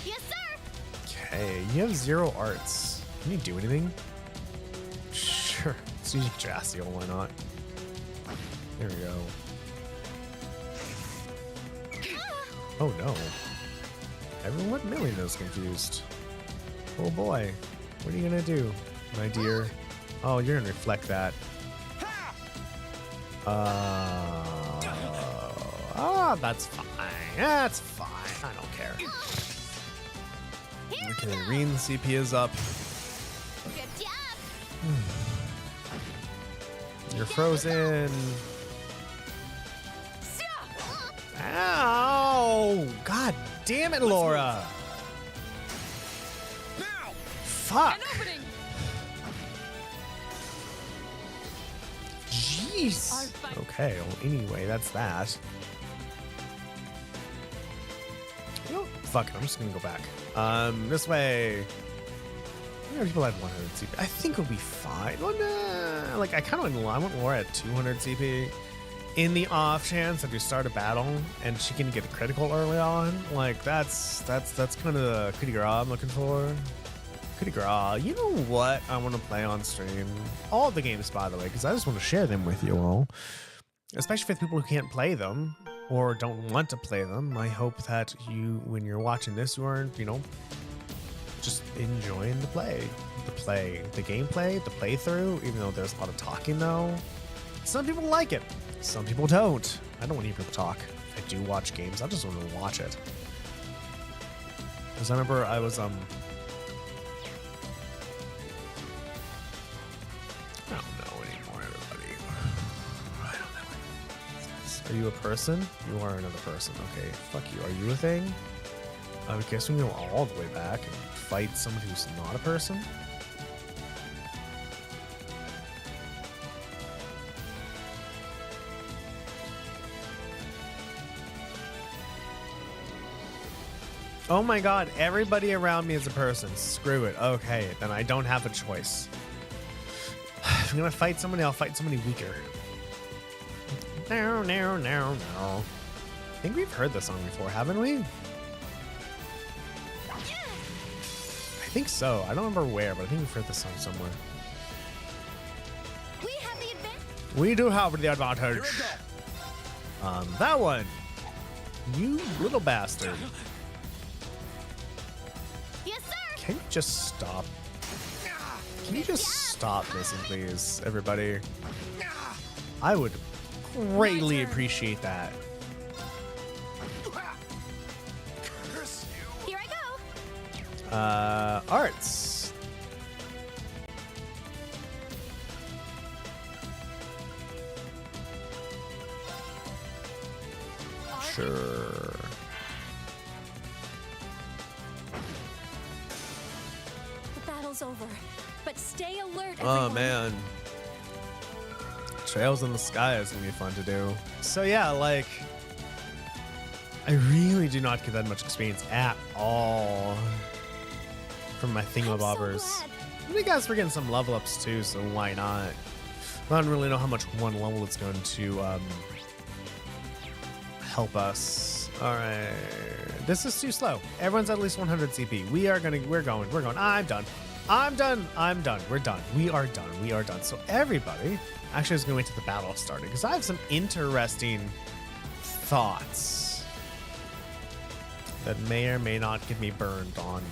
Yes, sir. Okay, you have 0 arts. Can you do anything? Sure. Let's use Jassiel, why not? There we go. Oh no. Everyone Millie is confused. Oh boy. What are you gonna do, my dear? Oh, you're gonna reflect that. That's fine. That's fine. I don't care. Okay, Reen's CP is up. Good job. You're frozen. Ow! God damn it, Laura! Now! Fuck! An opening. Jeez! Okay, well, anyway, that's that. You know, fuck it, I'm just gonna go back. This way. How many people have 100 CP? I think it'll be fine. Well, nah, like, I want Laura at 200 CP. In the off chance that you start a battle and she can get a critical early on, like that's kind of the coup de grace I'm looking for. Coup de grace. You know what I want to play on stream? All the games, by the way, because I just want to share them with you all. Especially for people who can't play them or don't want to play them. I hope that you, when you're watching this, you are, you know, just enjoying the gameplay, the playthrough. Even though there's a lot of talking, though, some people like it. Some people don't. I don't want to hear people talk. If I do watch games, I just want to watch it. Because I remember I was, I don't know anymore, everybody. I don't know. Are you a person? You are another person. Okay, fuck you. Are you a thing? I guess we can go all the way back and fight someone who's not a person. Oh my god, everybody around me is a person. Screw it. Okay, then I don't have a choice. If I'm gonna fight somebody, I'll fight somebody weaker. No. I think we've heard this song before, haven't we? I think so. I don't remember where, but I think we've heard this song somewhere. We have the advantage. We do have the advantage. Here we go. That one. You little bastard. Yes, sir. Can you just stop? Can you just stop missing, please, everybody? I would greatly appreciate that. Arts. Sure. The battle's over, but stay alert, Oh everyone. man. Trails in the sky is gonna be fun to do. So yeah, like I really do not get that much experience at all from my I'm so thingamabobbers. glad. I guess we're getting some level ups too, so why not? I don't really know how much one level is going to help us. All right, this is too slow. Everyone's at least 100 CP. We're going. I'm done. We're done. We are done. So everybody actually is going to wait till the battle started because I have some interesting thoughts that may or may not get me burned on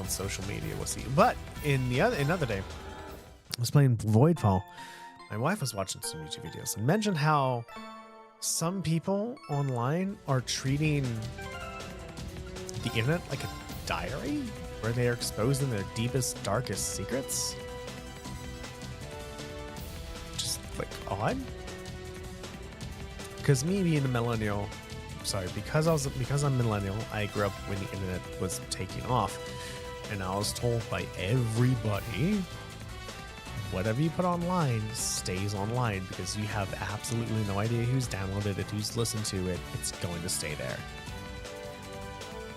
social media. We'll see. But another day, I was playing Voidfall. My wife was watching some YouTube videos and mentioned how some people online are treating the internet like a diary where they are exposing their deepest, darkest secrets. Just like odd. Because me being a millennial, because I'm millennial, I grew up when the internet was taking off, and I was told by everybody, whatever you put online stays online because you have absolutely no idea who's downloaded it, who's listened to it. It's going to stay there.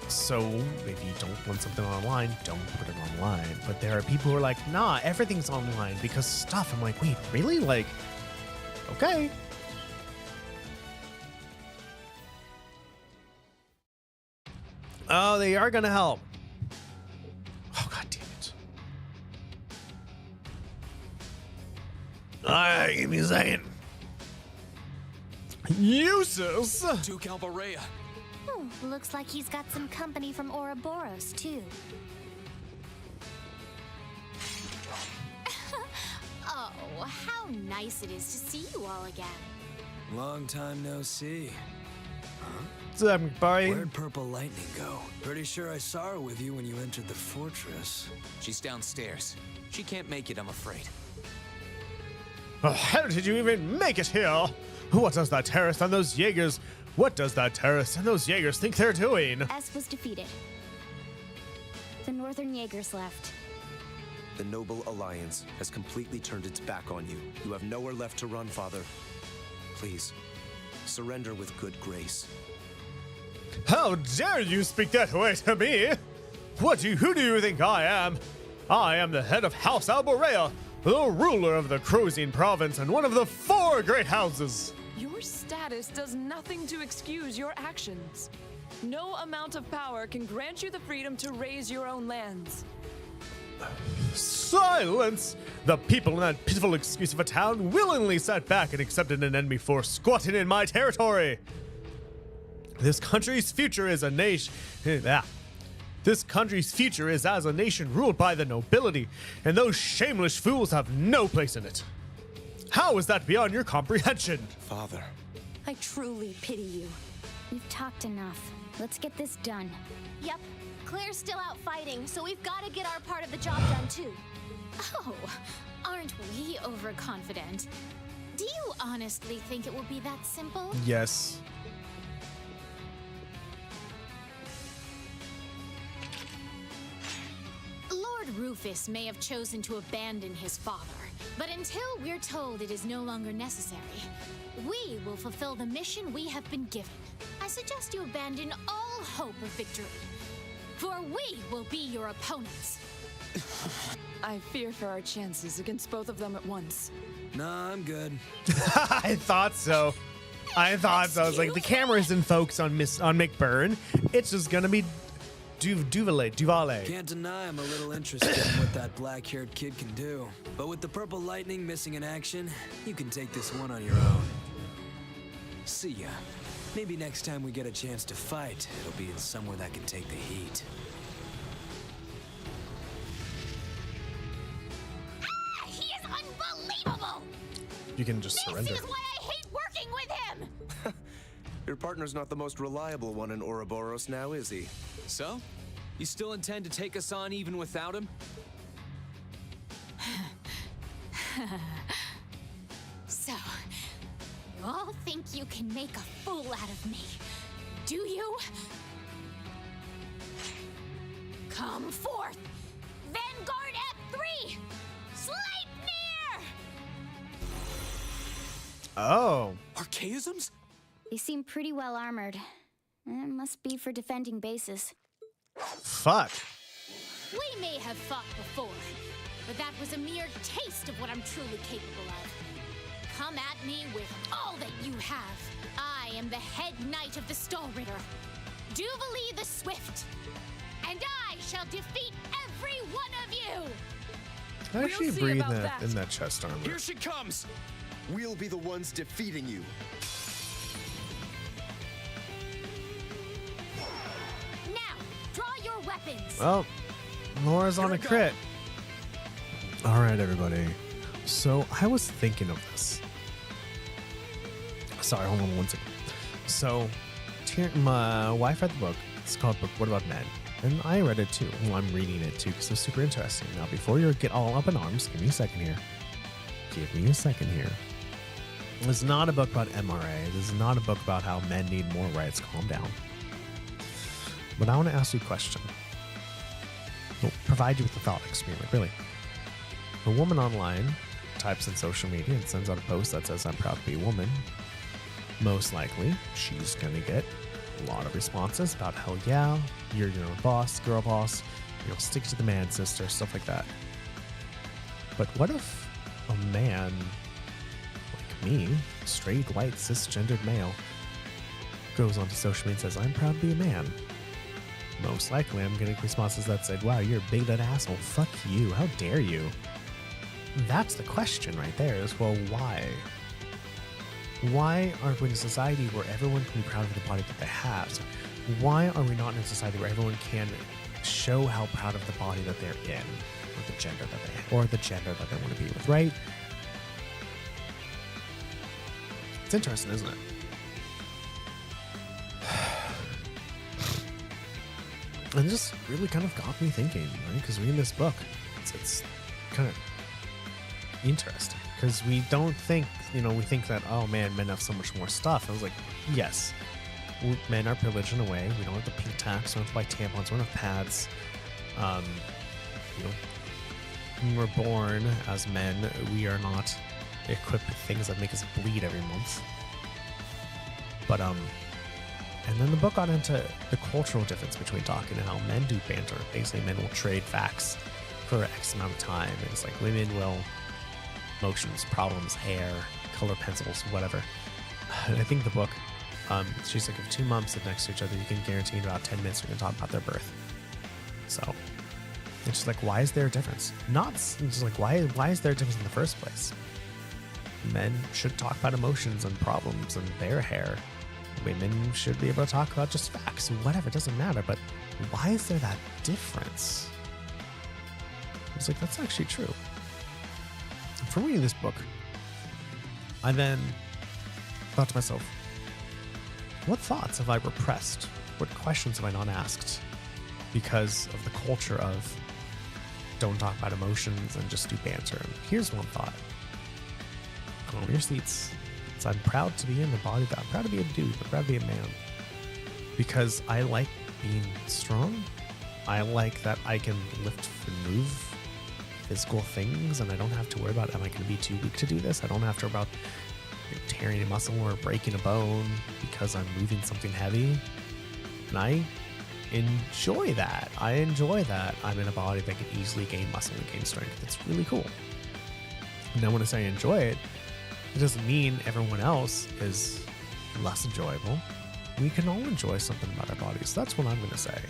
So if you don't want something online, don't put it online. But there are people who are like, nah, everything's online because stuff. I'm like, wait, really? Like, okay. Oh, they are going to help. Oh, god damn it. Alright, give me a second. Useless. To Calvarea. Looks like he's got some company from Ouroboros, too. Oh, how nice it is to see you all again. Long time no see. What's up, buddy? Where'd Purple Lightning go? Pretty sure I saw her with you when you entered the fortress. She's downstairs. She can't make it, I'm afraid. Oh, how did you even make it here? What does that terrorist and those Jaegers? What does that terrorist and those Jaegers think they're doing? S was defeated. The Northern Jaegers left. The Noble Alliance has completely turned its back on you. You have nowhere left to run, Father. Please, surrender with good grace. How dare you speak that way to me? Who do you think I am? I am the head of House Alborea, the ruler of the Crozine province and one of the 4 great houses. Your status does nothing to excuse your actions. No amount of power can grant you the freedom to raise your own lands. Silence! The people in that pitiful excuse of a town willingly sat back and accepted an enemy force squatting in my territory. This country's future is a nation. This country's future is as a nation ruled by the nobility, and those shameless fools have no place in it. How is that beyond your comprehension? Father. I truly pity you. We've talked enough. Let's get this done. Yep, Claire's still out fighting, so we've got to get our part of the job done too. Oh, aren't we overconfident? Do you honestly think it will be that simple? Yes. Lord Rufus may have chosen to abandon his father, but until we're told it is no longer necessary, we will fulfill the mission we have been given. I suggest you abandon all hope of victory, for we will be your opponents. I fear for our chances against both of them at once. Nah, I'm good. I thought so. I was like, the camera isn't focused on McBurn. It's just gonna be Duvale. Can't deny I'm a little interested in what that black-haired kid can do. But with the Purple Lightning missing in action, you can take this one on your own. See ya. Maybe next time we get a chance to fight, it'll be in somewhere that can take the heat. He is unbelievable! You can just surrender. This is why I hate working with him! Your partner's not the most reliable one in Ouroboros now, is he? So? You still intend to take us on even without him? So, you all think you can make a fool out of me, do you? Come forth! Vanguard at 3! Sleipnir! Oh. Archaisms? They seem pretty well armored. It must be for defending bases. Fuck. We may have fought before, but that was a mere taste of what I'm truly capable of. Come at me with all that you have. I am the head knight of the Stallritter, Duvalie the Swift, and I shall defeat every one of you! How does she We'll see breathe about in that. in that chest armor? Here she comes! We'll be the ones defeating you. Now, draw your weapons! Well, Laura's on Here a we go. crit. All right, everybody. So I was thinking of this. Sorry, hold on one second. So, my wife read the book. It's called Book What About Men? And I read it too. Well, I'm reading it too because it's super interesting. Now, before you get all up in arms, give me a second here. Give me a second here. This is not a book about MRA. This is not a book about how men need more rights. Calm down. But I want to ask you a question. It'll provide you with a thought experiment, really. A woman online types in social media and sends out a post that says, "I'm proud to be a woman." Most likely, she's going to get a lot of responses about, hell yeah, you're your own boss, girl boss, stick to the man, sister, stuff like that. But what if a man like me, straight, white, cisgendered male, goes onto social media and says, "I'm proud to be a man"? Most likely, I'm getting responses that said, "Wow, you're a bigoted asshole. Fuck you. How dare you?" That's the question right there is, well, why? Why aren't we in a society where everyone can be proud of the body that they have? So why are we not in a society where everyone can show how proud of the body that they're in, or the gender that they have, or the gender that they want to be with, right? It's interesting, isn't it? And it just really kind of got me thinking, right? Because reading this book, it's kind of interesting. Because we don't think, we think that, oh man, men have so much more stuff. I was like, yes, men are privileged in a way. We don't have the pink tax, we don't have to buy tampons, we don't have pads. When we're born as men, we are not equipped with things that make us bleed every month. But, and then the book got into the cultural difference between talking and how men do banter. Basically, men will trade facts for X amount of time. And it's like women will emotions, problems, hair, color pencils, whatever. And I think the book, she's like, if 2 moms sit next to each other, you can guarantee in about 10 minutes they're going to talk about their birth. So it's just like, why is there a difference? It's just like, why is there a difference in the first place? Men should talk about emotions and problems and their hair. Women should be able to talk about just facts, whatever, it doesn't matter. But why is there that difference? I was like, that's actually true. From reading this book, I then thought to myself, what thoughts have I repressed? What questions have I not asked? Because of the culture of don't talk about emotions and just do banter. And here's one thought. Calm your seats. So I'm proud to be in the body that I'm proud to be a dude. I'm proud to be a man. Because I like being strong. I like that I can lift and move physical things, and I don't have to worry about, am I going to be too weak to do this? I don't have to worry about tearing a muscle or breaking a bone because I'm moving something heavy. And I enjoy that. I'm in a body that can easily gain muscle and gain strength. It's really cool. And then when I say I enjoy it, it doesn't mean everyone else is less enjoyable. We can all enjoy something about our bodies. That's what I'm going to say.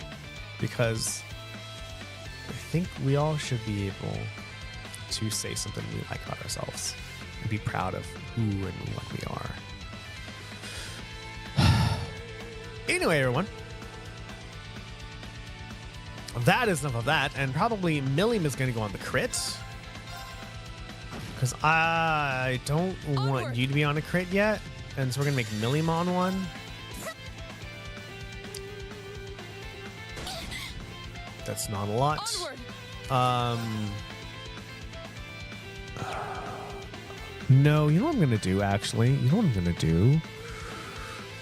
Because I think we all should be able to say something we like about ourselves and be proud of who and what we are. Anyway, everyone, that is enough of that. And probably Milliam is going to go on the crit. Because I don't want you to be on a crit yet. And so we're going to make Milliam on one. That's not a lot. Onward. No, you know what I'm gonna do, actually? You know what I'm gonna do?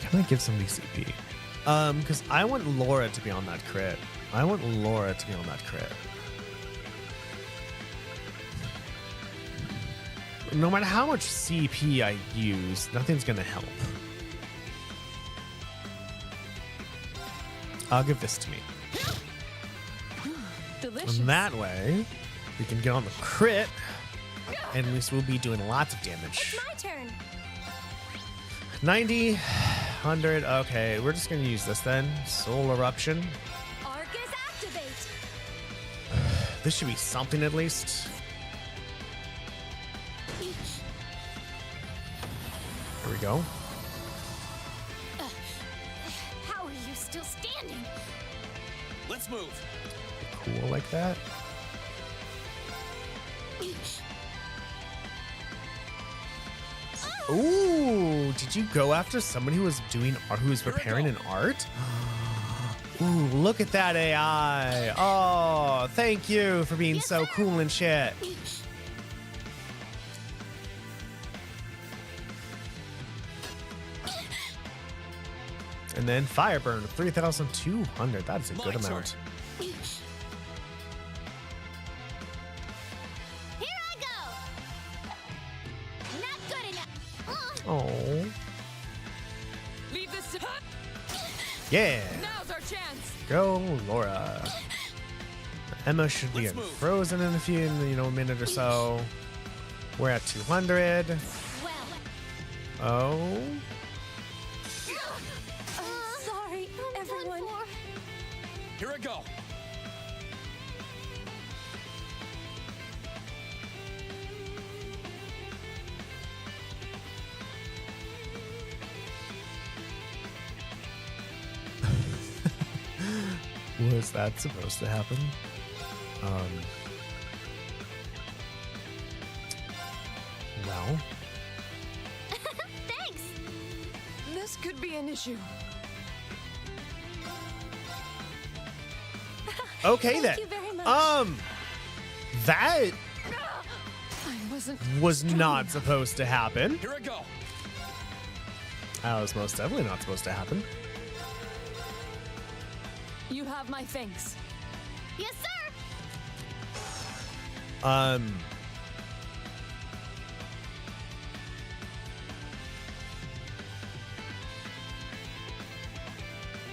Can I give somebody CP? Because I want Laura to be on that crit. I want Laura to be on that crit. No matter how much CP I use, nothing's gonna help. I'll give this to me. Delicious. And that way, we can get on the crit, and at least we'll be doing lots of damage. My turn. 90, 100. Okay, we're just gonna use this then. Soul Eruption. Arcus activate. This should be something at least. Here we go. How are you still standing? Let's move. Cool like that. Ooh, did you go after somebody who was doing art, who was repairing an art? Ooh, look at that AI. Oh, thank you for being so cool and shit. And then Fire Burn, 3,200. That's a good amount. Here I go. Not good enough. Oh, Leave this to. yeah. Now's our chance. Go, Laura. Emma should be frozen in a few, a minute or so. We're at 200. Well, Oh. Sorry, everyone. Here I go. Was that supposed to happen? Well, Thanks. This could be an issue. okay then. Thank you very much. That I wasn't. was not supposed to happen. Here I go. That was most definitely not supposed to happen. You have my thanks. yes, sir.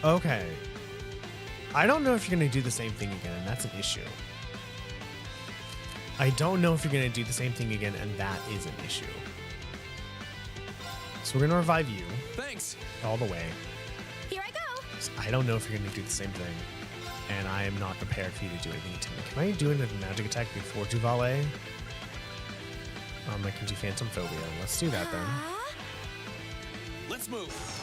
Okay. I don't know if you're going to do the same thing again, and that's an issue. I don't know if you're going to do the same thing again, and that is an issue. So we're going to revive you Thanks. all the way. Here I go. So I don't know if you're going to do the same thing, and I am not prepared for you to do anything to me. Can I do a magic attack before Duvale? I can do Phantom Phobia. Let's do that then. Let's move.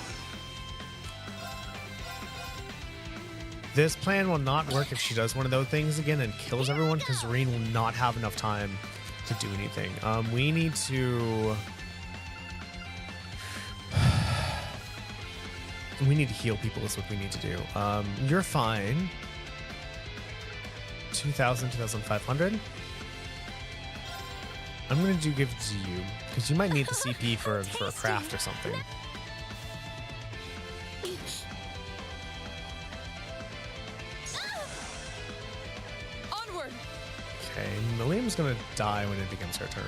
This plan will not work if she does one of those things again and kills everyone, because Zareen will not have enough time to do anything. We need to... We need to heal people is what we need to do. You're fine. 2,000, 2,500. I'm going to give it to you, because you might need the CP for a craft or something. Onward. Okay, Milliam's gonna die when it becomes her turn.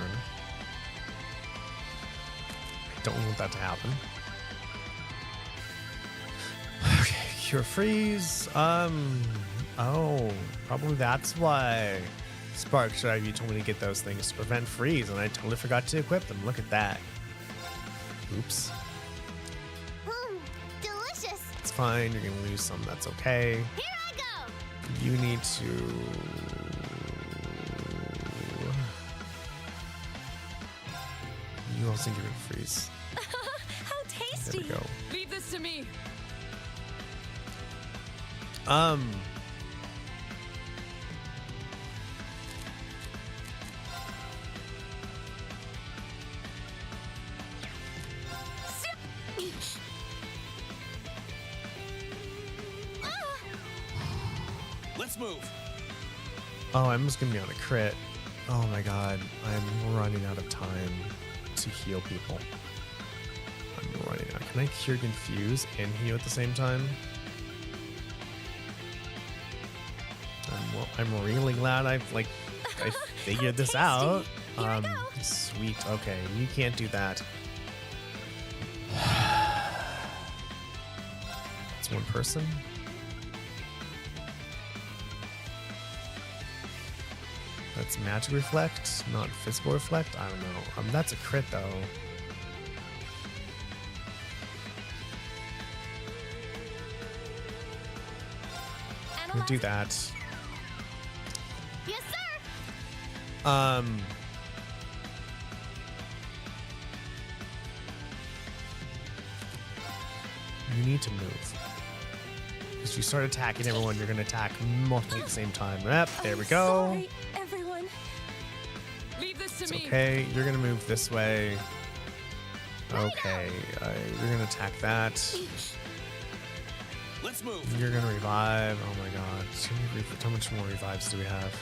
I don't want that to happen. Okay, Cure Freeze. Oh, probably that's why Spark you told me to get those things to prevent freeze, and I totally forgot to equip them. Look at that. Oops. Delicious. It's fine. You're gonna lose some. That's okay. Here I go. You need to. You also get a freeze. How tasty. There we go. Leave this to me. Let's Let's move. Oh, I'm just gonna be on a crit. Oh my god, I'm running out of time to heal people. I'm running out. Can I cure confuse and heal at the same time? Well, I'm really glad I figured this out. Sweet. Okay, you can't do that. It's one person. That's magic reflect, not physical reflect. I don't know. That's a crit though. I'm gonna do that. Yes, sir. You need to move. Because you start attacking everyone, you're gonna attack multiple at the same time. Yep, there we go. Sorry, everyone. Leave this to It's me. okay, you're gonna move this way. Okay, you're gonna attack that. Let's move. You're gonna revive. Oh my god. How much more revives do we have?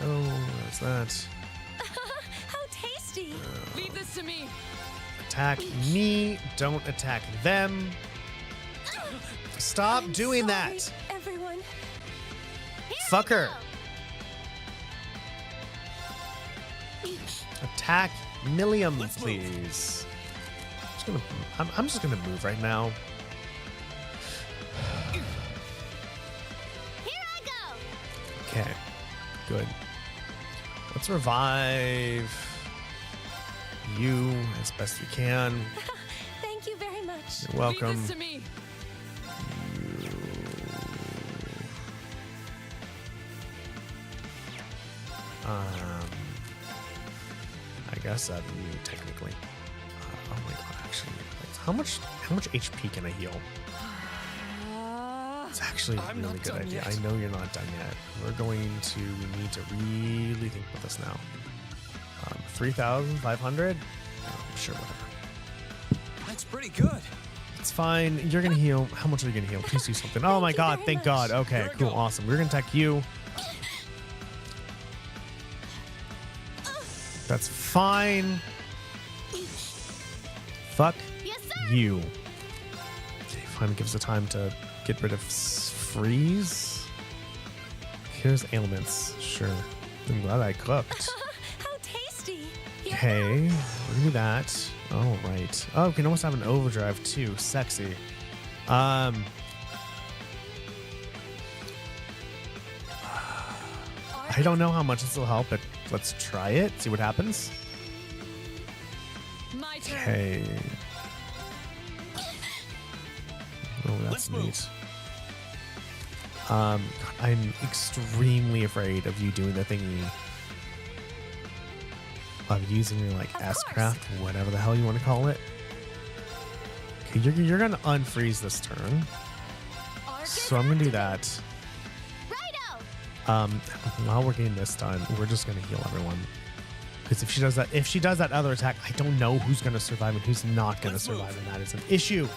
Oh, that's that. How tasty. Leave this to me. Attack me, don't attack them. Stop doing Sorry, that. everyone. Fucker. Attack Millium, Let's move. please. I'm just gonna move right now. Here I go. Okay, good. Let's revive you as best we can. Thank you very much. You're welcome. Leave this to me. I guess that you technically. Oh my god! Actually, how much HP can I heal? It's actually a I'm really not good done idea. yet. I know you're not done yet. We need to really think about this now. 3,500? Sure, whatever. That's pretty good. It's fine. You're gonna heal. How much are you gonna heal? Please do something. Oh my you god! very Thank much. God. Okay, Here I cool, go. awesome. We're gonna attack you. That's fine. Fuck Yes, sir. you. Okay, finally gives the time to get rid of freeze. Here's ailments. Sure. I'm glad I cooked. How tasty. Okay, we're gonna do that. Oh, right. Oh, we can almost have an overdrive too. Sexy. I don't know how much this will help, but let's try it. See what happens. My turn. Okay. Oh, that's Let's move. neat. I'm extremely afraid of you doing the thingy of using your like Of S-craft, whatever the hell you want to call it. Okay, you're gonna unfreeze this turn, so I'm gonna do that. Righto. While we're getting this done, we're just gonna heal everyone. Because if she does that other attack, I don't know who's gonna survive and who's not gonna Let's survive, move. and that is an issue.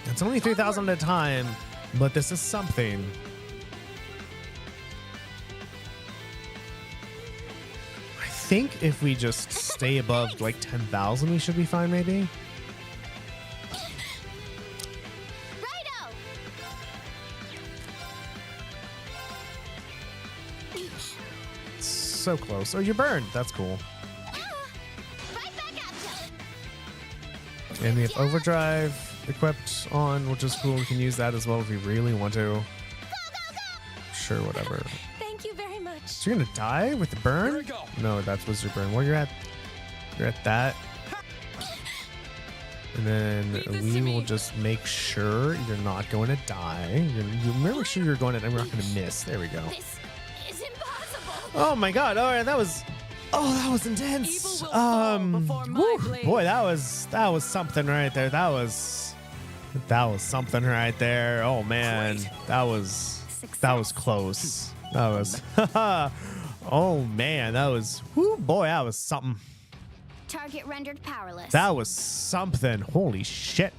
It's only 3,000 at a time, but this is something. I think if we just stay above like 10,000, we should be fine, maybe. Righto. So close. Oh, you're burned. That's cool. Right back at ya. And we have overdrive equipped on, which is cool. We can use that as well if we really want to. Sure, whatever. Thank you very much. So you're gonna die with the burn? Here we go. No, that was your burn. Well, you're at that. And then Leave this we to will me. just make sure you're not going to die. You make sure you're going to. I'm not going to miss. There we go. This is impossible. Oh my god! All right, that was Oh, that was intense. Evil will fall before my blade. Boy, that was something right there. That was something right there. Oh man, that was close. That was oh man, that was boy, that was something. Target rendered powerless. That was something. Holy shit.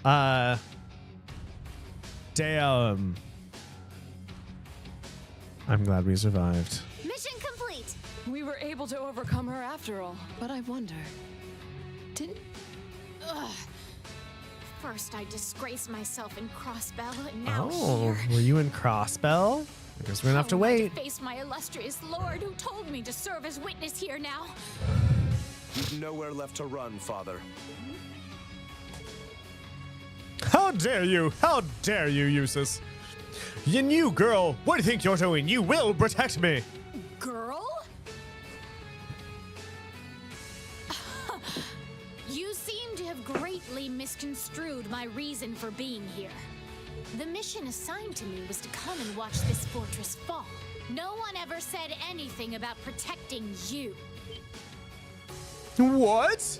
Damn. I'm glad we survived. Mission complete. We were able to overcome her after all, but I wonder, didn't... Ugh. First I disgraced myself in Crossbell, and now Oh, here. were you in Crossbell? I guess we're gonna have to How am I wait. face my illustrious lord who told me to serve as witness here now. You've nowhere left to run, Father. How dare you? How dare you, Eustace? And you, girl, what do you think you're doing? You will protect me. Girl? You seem to have greatly misconstrued my reason for being here. The mission assigned to me was to come and watch this fortress fall. No one ever said anything about protecting you. What?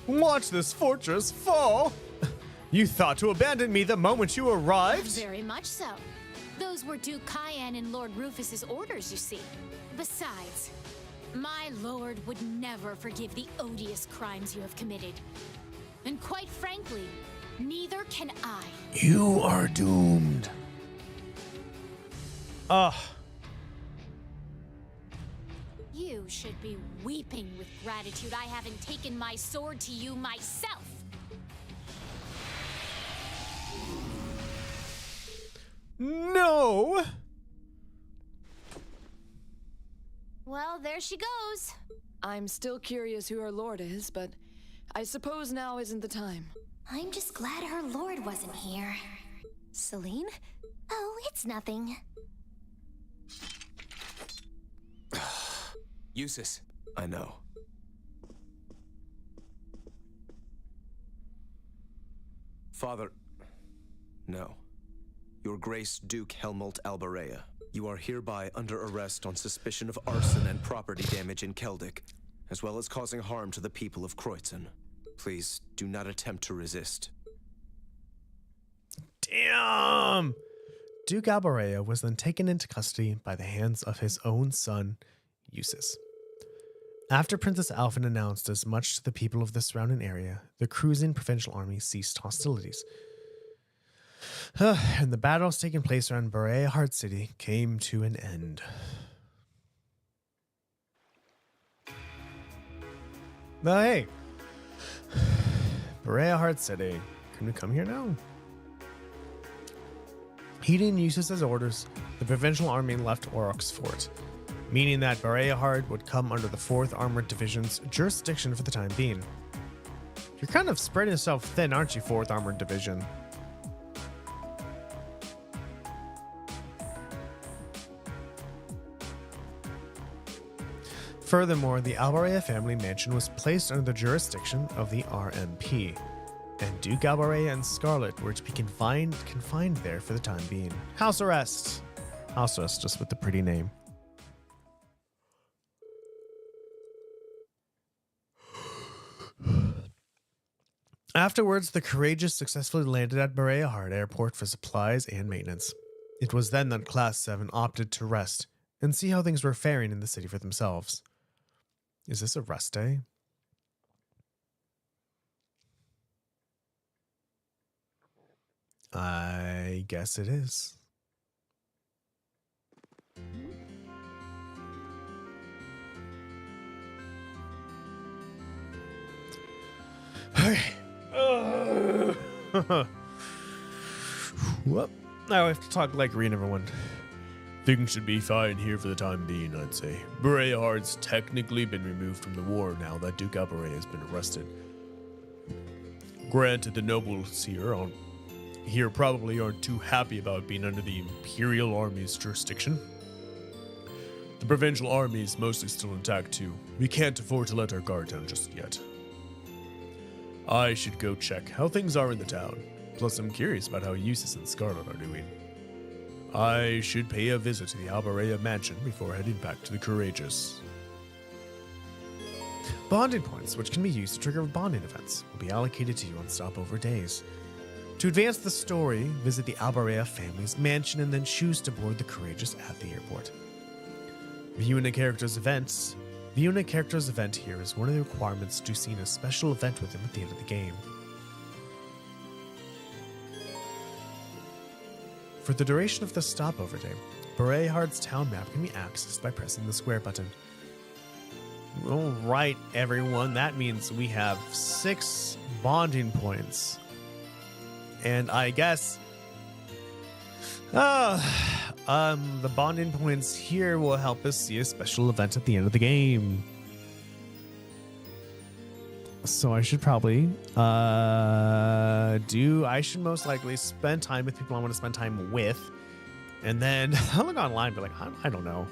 Watch this fortress fall? You thought to abandon me the moment you arrived? Very much so. Those were Duke Cayenne and Lord Rufus's orders, you see. Besides, my lord would never forgive the odious crimes you have committed. And quite frankly, neither can I. You are doomed. Ugh. You should be weeping with gratitude I haven't taken my sword to you myself. No. Well, there she goes. I'm still curious who her lord is, but I suppose now isn't the time. I'm just glad her lord wasn't here. Celine? Oh, it's nothing. Eustace. I know. Father. No. Your Grace Duke Helmut Alberea. You are hereby under arrest on suspicion of arson and property damage in Keldic, as well as causing harm to the people of Kreutzen. Please do not attempt to resist. Damn. Duke Alberea was then taken into custody by the hands of his own son, Eustace. After Princess Alphen announced as much to the people of the surrounding area, the cruising provincial army ceased hostilities. And the battles taking place around Berea Heart City came to an end. But hey, Berea Heart City, can we come here now? Heeding Eustace's orders, the provincial army left Aurochs Fort, meaning that Berea Heart would come under the 4th Armored Division's jurisdiction for the time being. You're kind of spreading yourself thin, aren't you, 4th Armored Division? Furthermore, the Alberea family mansion was placed under the jurisdiction of the RMP, and Duke Alberea and Scarlet were to be confined there for the time being. House arrest! House arrest, just with the pretty name. Afterwards, the Courageous successfully landed at Berea Heart Airport for supplies and maintenance. It was then that Class 7 opted to rest and see how things were faring in the city for themselves. Is this a rest day? I guess it is. Okay. Well, now I have to talk like green, everyone. Things should be fine here for the time being, I'd say. Berea Heart's technically been removed from the war now that Duke Alberea has been arrested. Granted, the nobles here probably aren't too happy about being under the Imperial Army's jurisdiction. The provincial army is mostly still intact too. We can't afford to let our guard down just yet. I should go check how things are in the town. Plus, I'm curious about how Eustace and Scarlet are doing. I should pay a visit to the Alberea mansion before heading back to the Courageous. Bonding points, which can be used to trigger bonding events, will be allocated to you on stopover days. To advance the story, visit the Albarea family's mansion and then choose to board the Courageous at the airport. Viewing a character's events. Viewing a character's event here is one of the requirements to see a special event with them at the end of the game. For the duration of the stopover day, Berehard's town map can be accessed by pressing the square button. Alright, everyone, that means we have 6 bonding points. And I guess the bonding points here will help us see a special event at the end of the game. So I should probably I should most likely spend time with people I want to spend time with. And then I'll look online and be like, I don't know.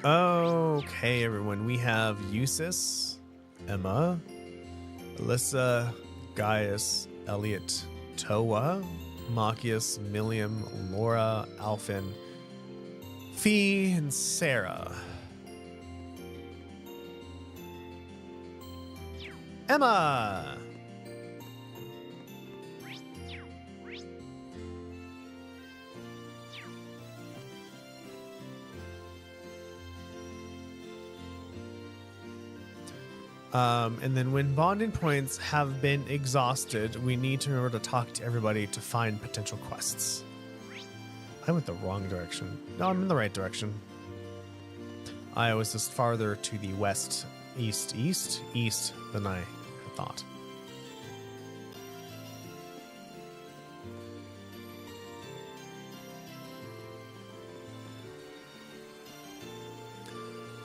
Okay, everyone. We have Eustace, Emma, Alyssa, Gaius, Elliot, Toa, Machias, Milliam, Laura, Alfin, Fee, and Sarah. Emma! And then when bonding points have been exhausted, we need to remember to talk to everybody to find potential quests. I went the wrong direction. No, I'm in the right direction. I was just farther to the west, east than I had thought.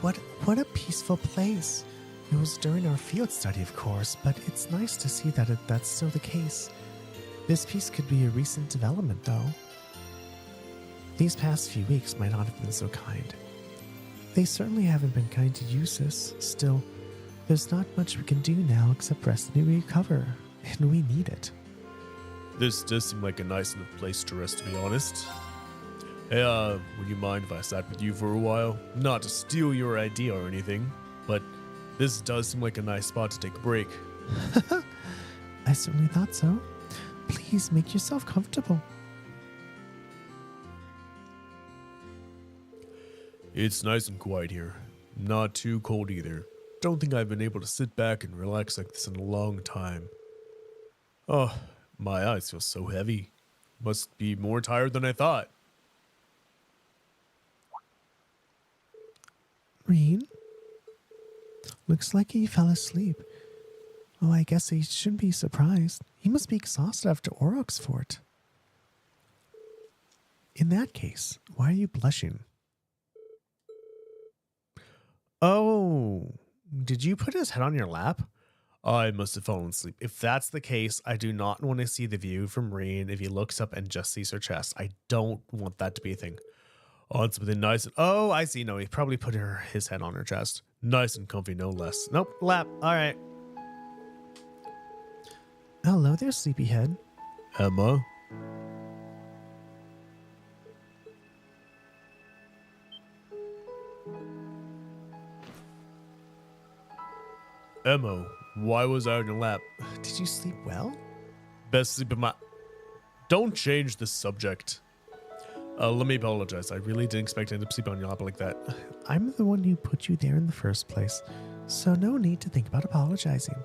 What a peaceful place. It was during our field study, of course, but it's nice to see that that's still the case. This piece could be a recent development, though. These past few weeks might not have been so kind. They certainly haven't been kind to Eustace. Still, there's not much we can do now except rest and recover, and we need it. This does seem like a nice enough place to rest, to be honest. Hey, would you mind if I sat with you for a while? Not to steal your idea or anything, but this does seem like a nice spot to take a break. I certainly thought so. Please make yourself comfortable. It's nice and quiet here. Not too cold either. Don't think I've been able to sit back and relax like this in a long time. Oh, my eyes feel so heavy. Must be more tired than I thought. Reen? Looks like he fell asleep. Oh, I guess he shouldn't be surprised. He must be exhausted after Aurochs Fort. In that case, why are you blushing? Oh, did you put his head on your lap? I must have fallen asleep. If that's the case, I do not want to see the view from Reen if he looks up and just sees her chest. I don't want that to be a thing. On something nice and... Oh, I see. No, he probably put his head on her chest. Nice and comfy, no less. Nope, lap. All right. Hello there, sleepyhead. Emma? Emma, why was I on your lap? Did you sleep well? Best sleep of my... Don't change the subject. Let me apologize. I really didn't expect to end up sleeping on your lap like that. I'm the one who put you there in the first place, so no need to think about apologizing.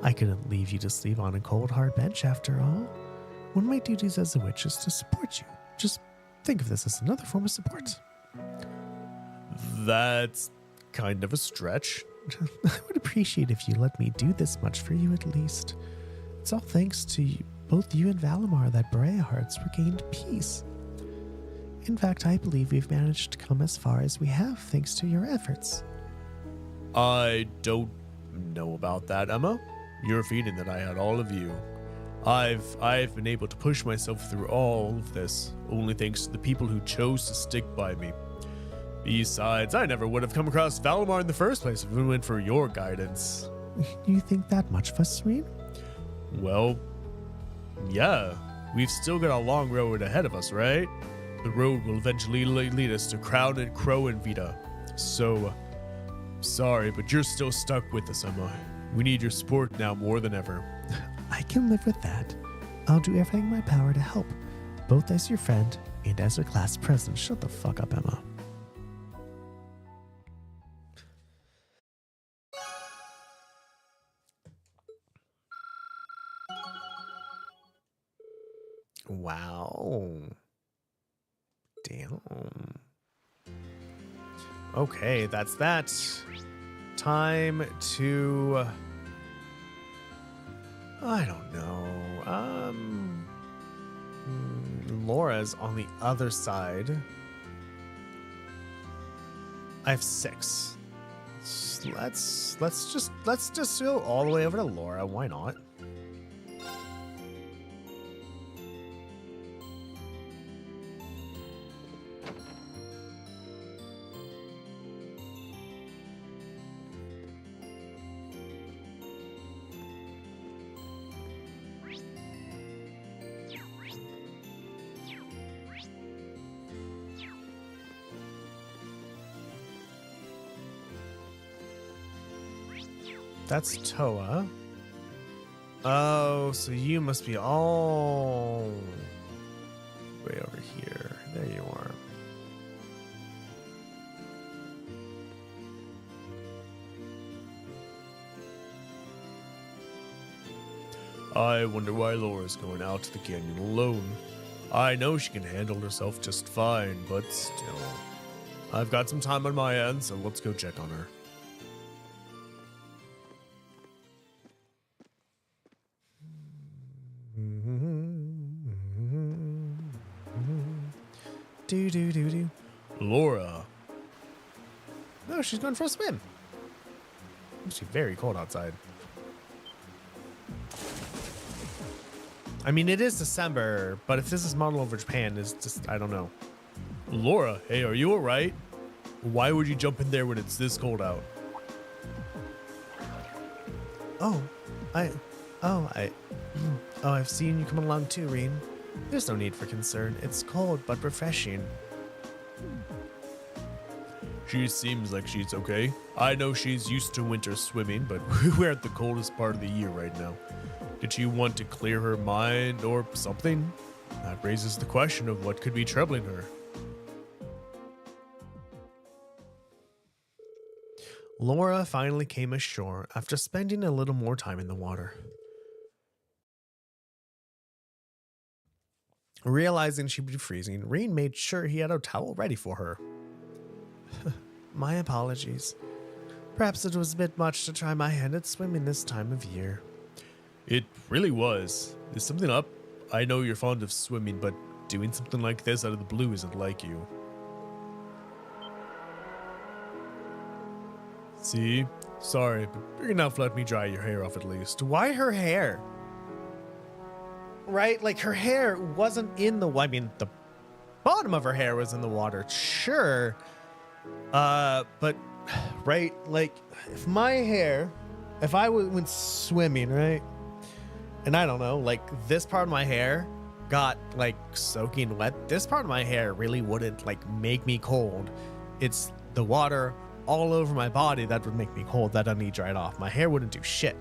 I couldn't leave you to sleep on a cold, hard bench after all. One of my duties as a witch is to support you. Just think of this as another form of support. That's kind of a stretch. I would appreciate if you let me do this much for you at least. It's all thanks to you, both you and Valimar that Bereahards regained peace. In fact, I believe we've managed to come as far as we have thanks to your efforts. I don't know about that, Emma. You're feeding that I had all of you. I've been able to push myself through all of this, only thanks to the people who chose to stick by me. Besides, I never would have come across Valimar in the first place if it went for your guidance. You think that much of us, Serene? Well, yeah. We've still got a long road ahead of us, right? The road will eventually lead us to Crown and Crow and Vita. So, sorry, but you're still stuck with us, Emma. We need your support now more than ever. I can live with that. I'll do everything in my power to help, both as your friend and as your class president. Shut the fuck up, Emma. Wow. Damn. Okay, that's that. Time to... I don't know. Laura's on the other side. I have 6. Let's just go all the way over to Laura. Why not? That's Toa. Oh, so you must be all way over here. There you are. I wonder why Laura's going out to the canyon alone. I know she can handle herself just fine, but still. I've got some time on my hands, so let's go check on her. Do. Laura. No, she's going for a swim. It's very cold outside. I mean, it is December, but if this is model over Japan, it's just, I don't know. Laura, hey, are you alright? Why would you jump in there when it's this cold out? I've seen you come along too, Reen. There's no need for concern. It's cold, but refreshing. She seems like she's okay. I know she's used to winter swimming, but we're at the coldest part of the year right now. Did she want to clear her mind or something? That raises the question of what could be troubling her. Laura finally came ashore after spending a little more time in the water. Realizing she'd be freezing, Reen made sure he had a towel ready for her. My apologies. Perhaps it was a bit much to try my hand at swimming this time of year. It really was. Is something up? I know you're fond of swimming, but doing something like this out of the blue isn't like you. See? Sorry, but you're gonna have to let me dry your hair off at least. Why her hair? Right? Like, her hair wasn't in the... I mean, the bottom of her hair was in the water, sure. But, right? Like, if my hair... If I went swimming, right? And I don't know, like, this part of my hair got, like, soaking wet. This part of my hair really wouldn't, like, make me cold. It's the water all over my body that would make me cold. That doesn't need dried off. My hair wouldn't do shit.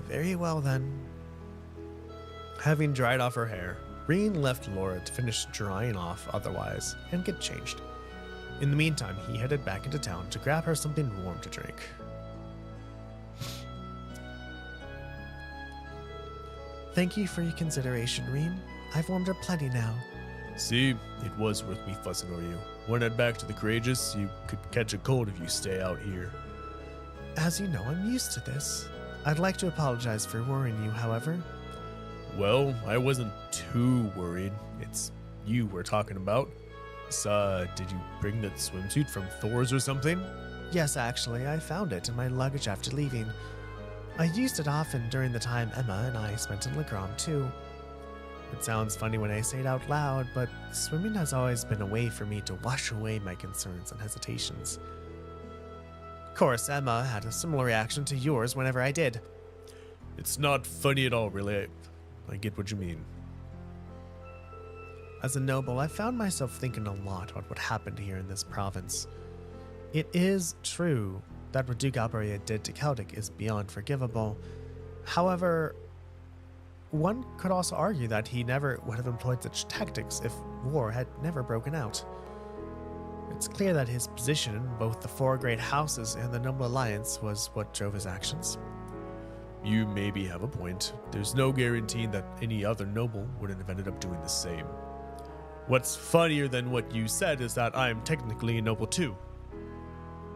Very well, then. Having dried off her hair, Reen left Laura to finish drying off otherwise and get changed. In the meantime, he headed back into town to grab her something warm to drink. Thank you for your consideration, Reen. I've warmed her plenty now. See, it was worth me fussing over you. When I'd back to the Courageous, you could catch a cold if you stay out here. As you know, I'm used to this. I'd like to apologize for worrying you, however. Well, I wasn't too worried. It's you we're talking about. So, did you bring that swimsuit from Thor's or something? Yes, actually, I found it in my luggage after leaving. I used it often during the time Emma and I spent in Legram, too. It sounds funny when I say it out loud, but swimming has always been a way for me to wash away my concerns and hesitations. course, Emma had a similar reaction to yours whenever I did. It's not funny at all, really. I get what you mean. As a noble, I found myself thinking a lot about what happened here in this province. It is true that what Duke Alberia did to Celtic is beyond forgivable. However, one could also argue that he never would have employed such tactics if war had never broken out. It's clear that his position in both the four great houses and the Noble Alliance was what drove his actions. You maybe have a point. There's no guarantee that any other noble wouldn't have ended up doing the same. What's funnier than what you said is that I'm technically a noble too.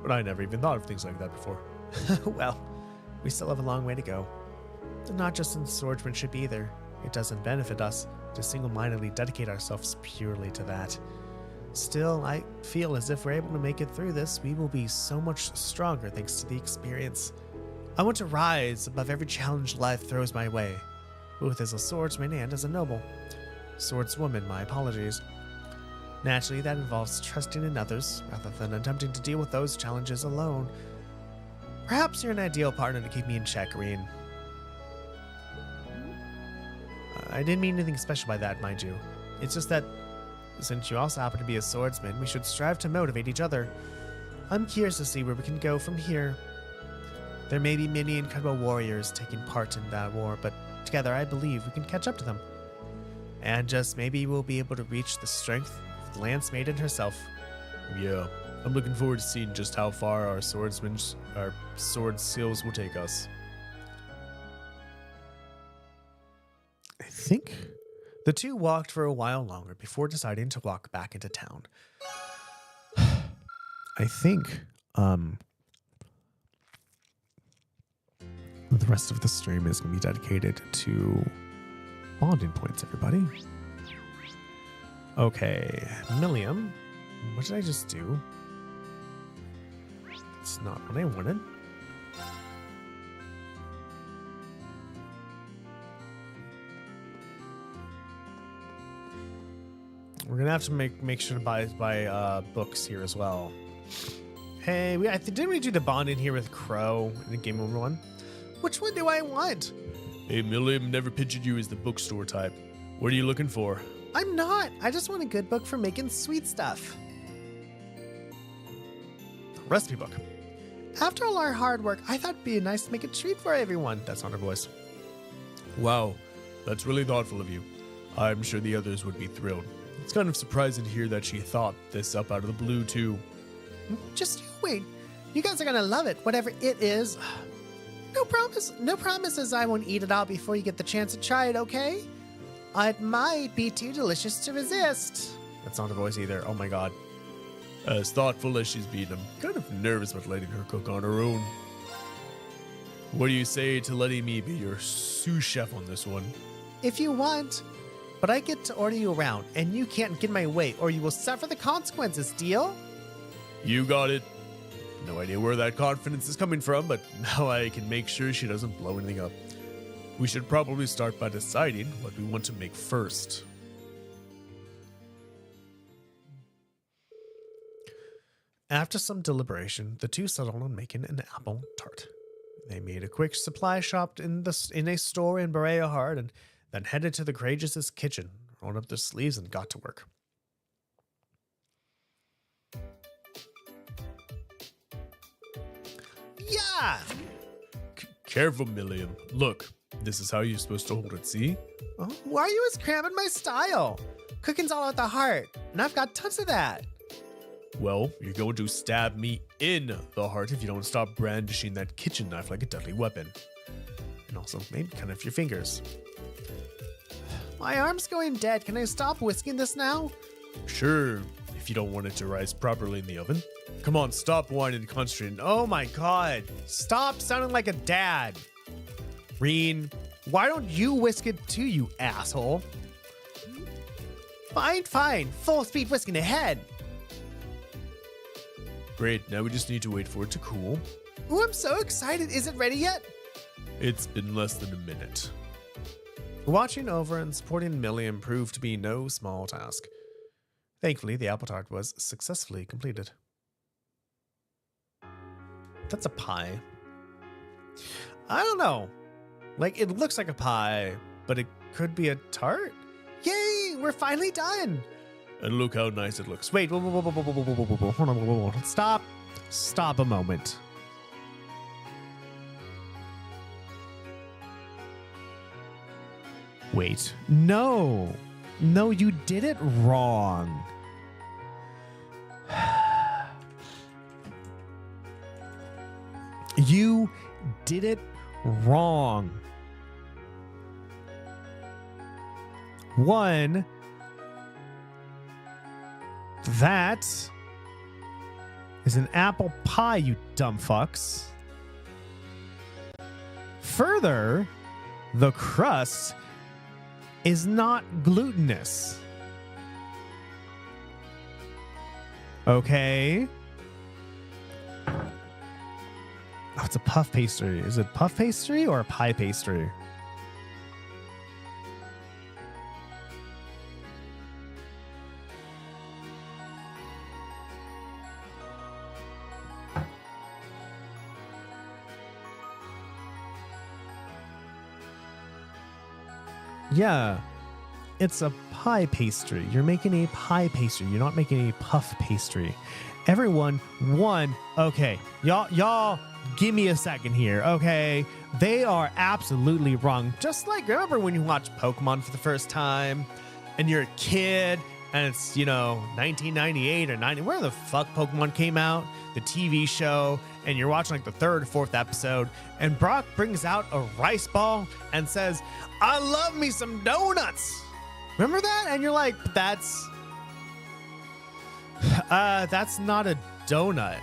But I never even thought of things like that before. Well, we still have a long way to go. And not just in swordsmanship either. It doesn't benefit us to single-mindedly dedicate ourselves purely to that. Still, I feel as if we're able to make it through this, we will be so much stronger thanks to the experience. I want to rise above every challenge life throws my way, both as a swordsman and as a noble. Swordswoman, my apologies. Naturally, that involves trusting in others rather than attempting to deal with those challenges alone. Perhaps you're an ideal partner to keep me in check, Reen. I didn't mean anything special by that, mind you. It's just that, since you also happen to be a swordsman, we should strive to motivate each other. I'm curious to see where we can go from here. There may be many incredible warriors taking part in that war, but together I believe we can catch up to them. And just maybe we'll be able to reach the strength of the Lance Maiden herself. Yeah, I'm looking forward to seeing just how far our sword skills will take us. I think the two walked for a while longer before deciding to walk back into town. I think, the rest of the stream is going to be dedicated to bonding points, everybody. Okay, Milliam, what did I just do? It's not what I wanted. We're gonna have to make sure to buy books here as well. Hey, didn't we do the bonding here with Crow in the Game Over one? Which one do I want? Hey, Milliam never pictured you as the bookstore type. What are you looking for? I'm not. I just want a good book for making sweet stuff. Recipe book. After all our hard work, I thought it'd be nice to make a treat for everyone. That's not her voice. Wow, that's really thoughtful of you. I'm sure the others would be thrilled. It's kind of surprising to hear that she thought this up out of the blue, too. Just you wait. You guys are gonna love it, whatever it is. No promises I won't eat it all before you get the chance to try it, okay? It might be too delicious to resist. That's not her voice either. Oh my god. As thoughtful as she's been, I'm kind of nervous about letting her cook on her own. What do you say to letting me be your sous chef on this one? If you want. But I get to order you around, and you can't get in my way, or you will suffer the consequences, deal? You got it. No idea where that confidence is coming from, but now I can make sure she doesn't blow anything up. We should probably start by deciding what we want to make first. After some deliberation, the two settled on making an apple tart. They made a quick supply shop in a store in Berea Hard, and then headed to the Courageous' kitchen, rolled up their sleeves, and got to work. Yeah! Careful, Milliam. Look, this is how you're supposed to hold it, see? Oh, why are you always cramming my style? Cooking's all at the heart, and I've got tons of that. Well, you're going to stab me in the heart if you don't stop brandishing that kitchen knife like a deadly weapon. And also, maybe cut off your fingers. My arm's going dead. Can I stop whisking this now? Sure, if you don't want it to rise properly in the oven. Come on, stop whining and concentrate. Oh my god. Stop sounding like a dad. Reen, why don't you whisk it too, you asshole? Fine. Full speed whisking ahead. Great, now we just need to wait for it to cool. Ooh, I'm so excited. Is it ready yet? It's been less than a minute. Watching over and supporting Milliam proved to be no small task. Thankfully, the apple tart was successfully completed. That's a pie. I don't know. Like, it looks like a pie, but it could be a tart. Yay! We're finally done. And look how nice it looks. Wait, whoa, whoa, whoa, whoa, whoa, whoa, whoa, whoa, whoa. Hold on, whoa, whoa, whoa. Stop. Stop a moment. Wait. No. No, you did it wrong. You did it wrong. One, that is an apple pie, you dumb fucks. Further, the crust is not glutinous. Okay. Oh, it's a puff pastry. Is it puff pastry or a pie pastry? Yeah, it's a pie pastry. You're making a pie pastry. You're not making a puff pastry. Everyone, okay, y'all, give me a second here, okay? They are absolutely wrong. Just like, remember when you watch Pokemon for the first time and you're a kid and it's, 1998 or 90, where the fuck Pokemon came out, the TV show, and you're watching like the third or fourth episode, and Brock brings out a rice ball and says, I love me some donuts. Remember that? And you're like, that's not a donut.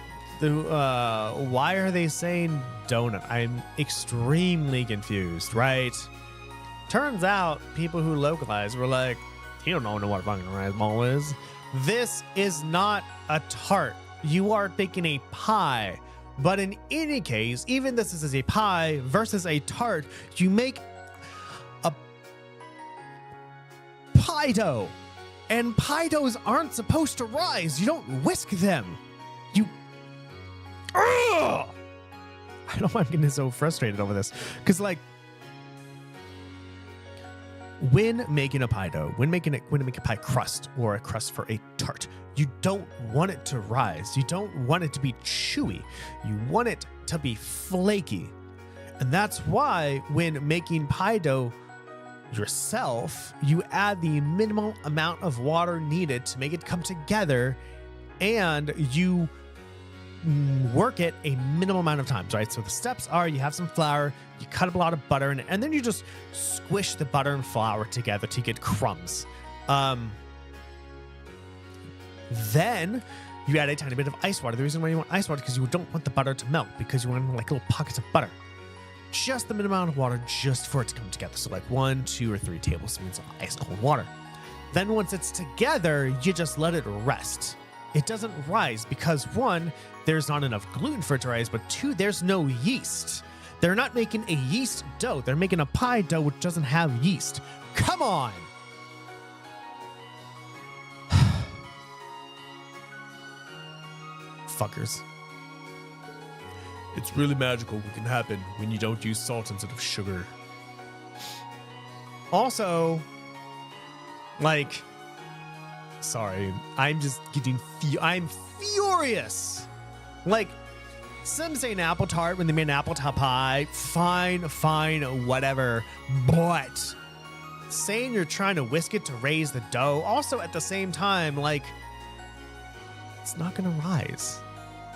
Why are they saying donut? I'm extremely confused, right? Turns out people who localize were like, you don't know what a fucking rice ball is. This is not a tart. You are making a pie. But in any case, even this is a pie versus a tart, you make a pie dough. And pie doughs aren't supposed to rise. You don't whisk them. You... Ugh! I don't know why I'm getting so frustrated over this. Because, like, when making a pie dough, when making a pie crust or a crust for a tart, you don't want it to rise. You don't want it to be chewy. You want it to be flaky. And that's why when making pie dough yourself, you add the minimal amount of water needed to make it come together, and you work it a minimal amount of times, right? So the steps are, you have some flour, you cut a lot of butter in it, and then you just squish the butter and flour together to get crumbs. Then you add a tiny bit of ice water. The reason why you want ice water is because you don't want the butter to melt, because you want like little pockets of butter. Just the minimum amount of water just for it to come together. So like 1, 2, or 3 tablespoons of ice cold water. Then once it's together, you just let it rest. It doesn't rise because 1, there's not enough gluten for it to rise, but 2, there's no yeast. They're not making a yeast dough. They're making a pie dough which doesn't have yeast. Come on! Fuckers. It's really magical what can happen when you don't use salt instead of sugar. Also, like, sorry, I'm just getting, I'm furious. Like, some say an apple tart when they made an apple pie, fine, whatever. But saying you're trying to whisk it to raise the dough, also at the same time, like, it's not gonna rise.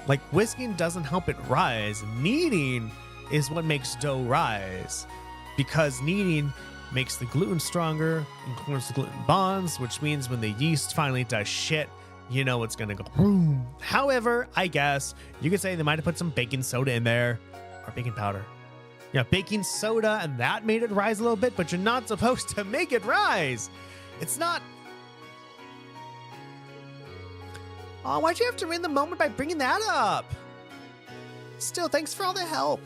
Like, whisking doesn't help it rise. Kneading is what makes dough rise, because kneading makes the gluten stronger, includes the gluten bonds, which means when the yeast finally does shit, you know it's gonna go boom. However, I guess you could say they might have put some baking soda in there, or baking powder. Yeah, baking soda, and that made it rise a little bit, but you're not supposed to make it rise. It's not. Oh, why'd you have to ruin the moment by bringing that up? Still, thanks for all the help.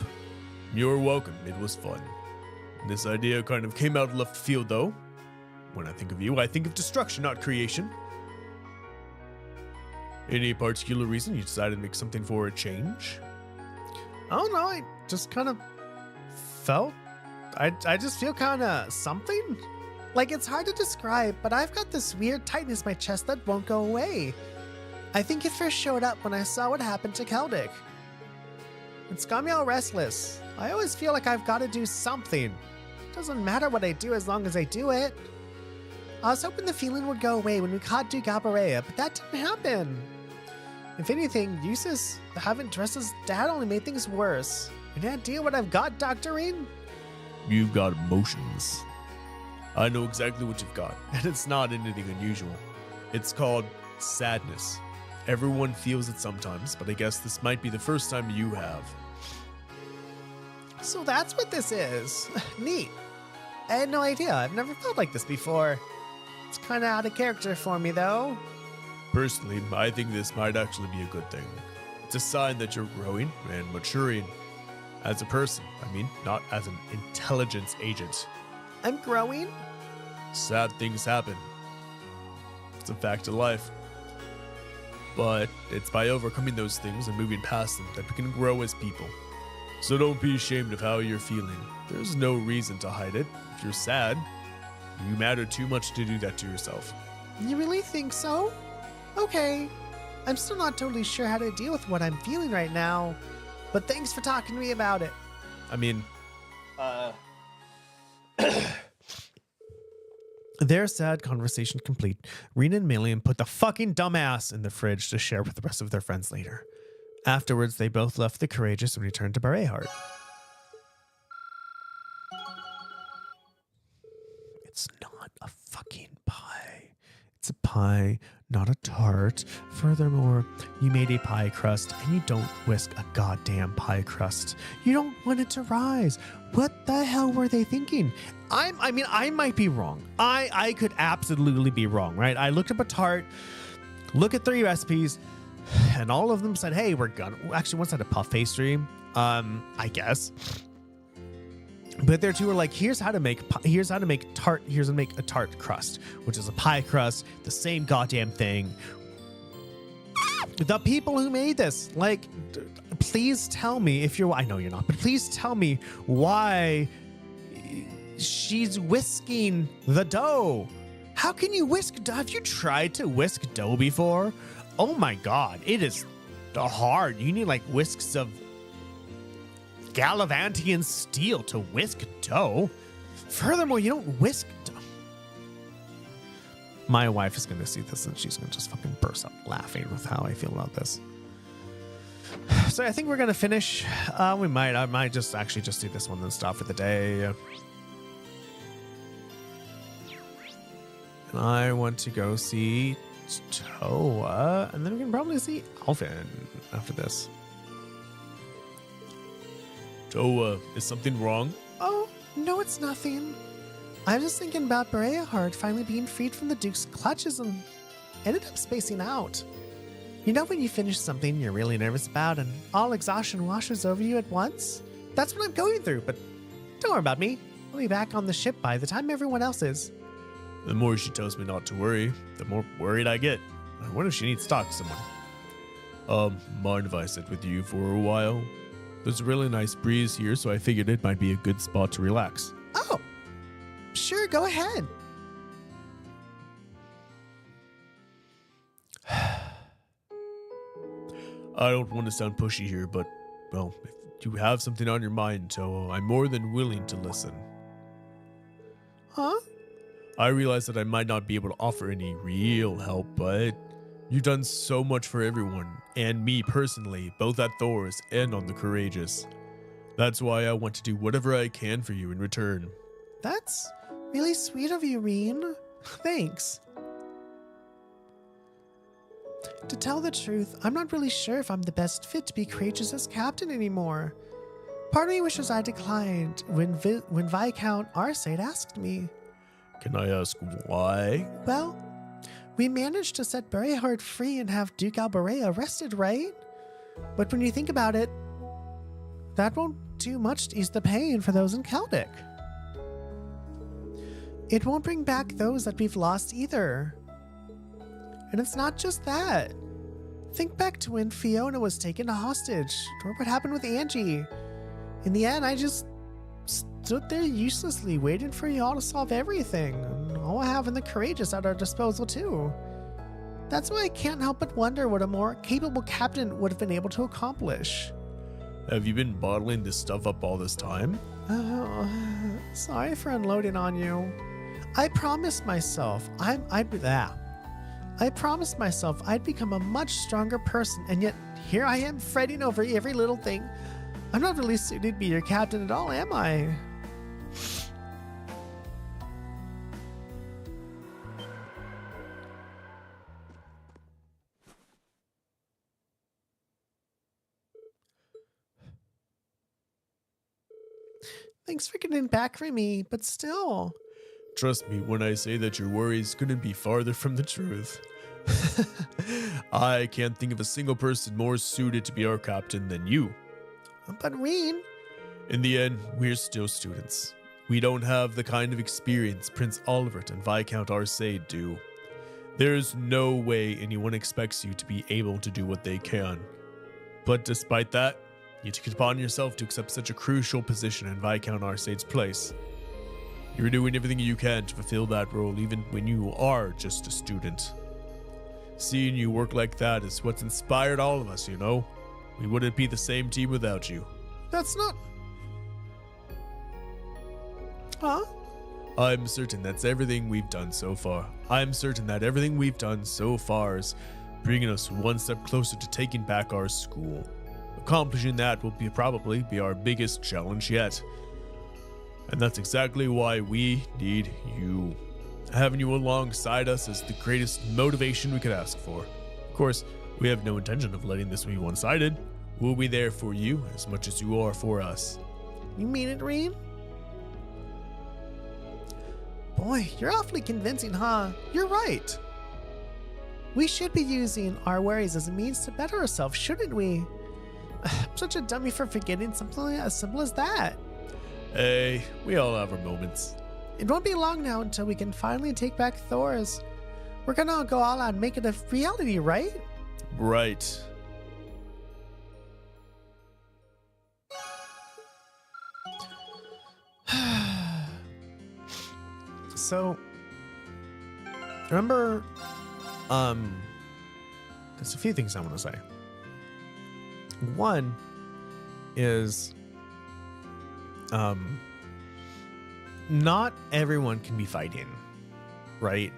You're welcome. It was fun. This idea kind of came out of left field, though. When I think of you, I think of destruction, not creation. Any particular reason you decided to make something for a change? Oh no, I just kind of felt. I just feel kind of something. Like, it's hard to describe, but I've got this weird tightness in my chest that won't go away. I think it first showed up when I saw what happened to Keldic. It's got me all restless. I always feel like I've got to do something. Doesn't matter what I do as long as I do it. I was hoping the feeling would go away when we caught Duke Alberea, but that didn't happen. If anything, Eustace having dressed as Dad only made things worse. Any idea what I've got, Dr. Rean? You've got emotions. I know exactly what you've got, and it's not anything unusual. It's called sadness. Everyone feels it sometimes, but I guess this might be the first time you have. So that's what this is. Neat. I had no idea. I've never felt like this before. It's kind of out of character for me, though. Personally, I think this might actually be a good thing. It's a sign that you're growing and maturing as a person. I mean, not as an intelligence agent. I'm growing? Sad things happen. It's a fact of life. But it's by overcoming those things and moving past them that we can grow as people. So don't be ashamed of how you're feeling. There's no reason to hide it. If you're sad, you matter too much to do that to yourself. You really think so? Okay. I'm still not totally sure how to deal with what I'm feeling right now. But thanks for talking to me about it. I mean, Their sad conversation complete, Rena and Millian put the fucking dumbass in the fridge to share with the rest of their friends later. Afterwards, they both left the Courageous and returned to Barrayheart. It's not a fucking pie. It's a pie, not a tart. Furthermore, you made a pie crust and you don't whisk a goddamn pie crust. You don't want it to rise. What the hell were they thinking? I might be wrong. I could absolutely be wrong, right? I looked up a tart, look at 3 recipes, and all of them said, hey, we're gonna, actually one said a puff pastry, I guess. But there 2 were like, here's how to make a tart crust, which is a pie crust, the same goddamn thing. The people who made this, like, please tell me if you're, I know you're not, but please tell me why she's whisking the dough. How can you whisk dough? Have you tried to whisk dough before? Oh my God, it is hard. You need like whisks of Gallivantian steel to whisk dough. Furthermore, you don't whisk dough. My wife is going to see this and she's going to just fucking burst out laughing with how I feel about this. So I think we're going to finish. I might just do this one and stop for the day. And I want to go see Toa, and then we can probably see Alvin after this. Toa, is something wrong? Oh, no, it's nothing. I was just thinking about Barrayheart finally being freed from the Duke's clutches and ended up spacing out. You know when you finish something you're really nervous about and all exhaustion washes over you at once? That's what I'm going through, but don't worry about me. I'll be back on the ship by the time everyone else is. The more she tells me not to worry, the more worried I get. I wonder if she needs to talk to someone. Mind if I sit with you for a while? There's a really nice breeze here, so I figured it might be a good spot to relax. Oh, sure, go ahead. I don't want to sound pushy here, but, well, if you have something on your mind, Toa, I'm more than willing to listen. Huh? I realize that I might not be able to offer any real help, but you've done so much for everyone, and me personally, both at Thor's and on the Courageous. That's why I want to do whatever I can for you in return. That's really sweet of you, Reen. Thanks. To tell the truth, I'm not really sure if I'm the best fit to be Courageous as captain anymore. Part of me wishes I declined when Viscount Arcade asked me. Can I ask why? Well, we managed to set Barrayheart free and have Duke Alberea arrested, right? But when you think about it, that won't do much to ease the pain for those in Keldic. It won't bring back those that we've lost either. And it's not just that. Think back to when Fiona was taken hostage, or what happened with Angie. In the end, I just stood there uselessly waiting for y'all to solve everything. And all having the courageous at our disposal too. That's why I can't help but wonder what a more capable captain would have been able to accomplish. Have you been bottling this stuff up all this time? Oh, sorry for unloading on you. I promised myself I'd become a much stronger person, and yet here I am fretting over every little thing. I'm not really suited to be your captain at all, am I? Thanks for getting back for me, but still. Trust me when I say that your worries couldn't be farther from the truth. I can't think of a single person more suited to be our captain than you. But Reen... In the end, we're still students. We don't have the kind of experience Prince Olivert and Viscount Arcade do. There's no way anyone expects you to be able to do what they can. But despite that, you took it upon yourself to accept such a crucial position in Viscount Arcade's place. You're doing everything you can to fulfill that role even when you are just a student. Seeing you work like that is what's inspired all of us, you know? We wouldn't be the same team without you. That's not... Huh? I'm certain that's everything we've done so far. I'm certain that everything we've done so far is bringing us one step closer to taking back our school. Accomplishing that will probably be our biggest challenge yet. And that's exactly why we need you. Having you alongside us is the greatest motivation we could ask for. Of course, we have no intention of letting this be one-sided. We'll be there for you as much as you are for us. You mean it, Reen? Boy, you're awfully convincing, huh? You're right. We should be using our worries as a means to better ourselves, shouldn't we? I'm such a dummy for forgetting something as simple as that. Hey, we all have our moments. It won't be long now until we can finally take back Thor's. We're gonna go all out and make it a reality, right? Right. So, remember, there's a few things I want to say. One is, not everyone can be fighting, right?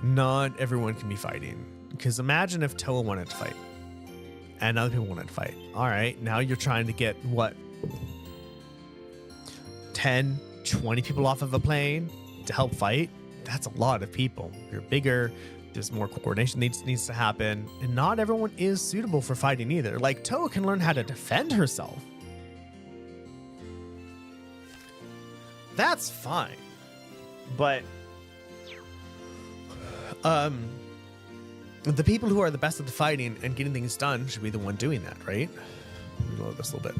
Not everyone can be fighting. Because imagine if Toa wanted to fight and other people wanted to fight. All right, now you're trying to get what? 10, 20 people off of a plane to help fight? That's a lot of people. You're bigger. There's more coordination needs to happen. And not everyone is suitable for fighting either. Like, Toa can learn how to defend herself. That's fine. But the people who are the best at the fighting and getting things done should be the one doing that, right? Let me load this a little bit.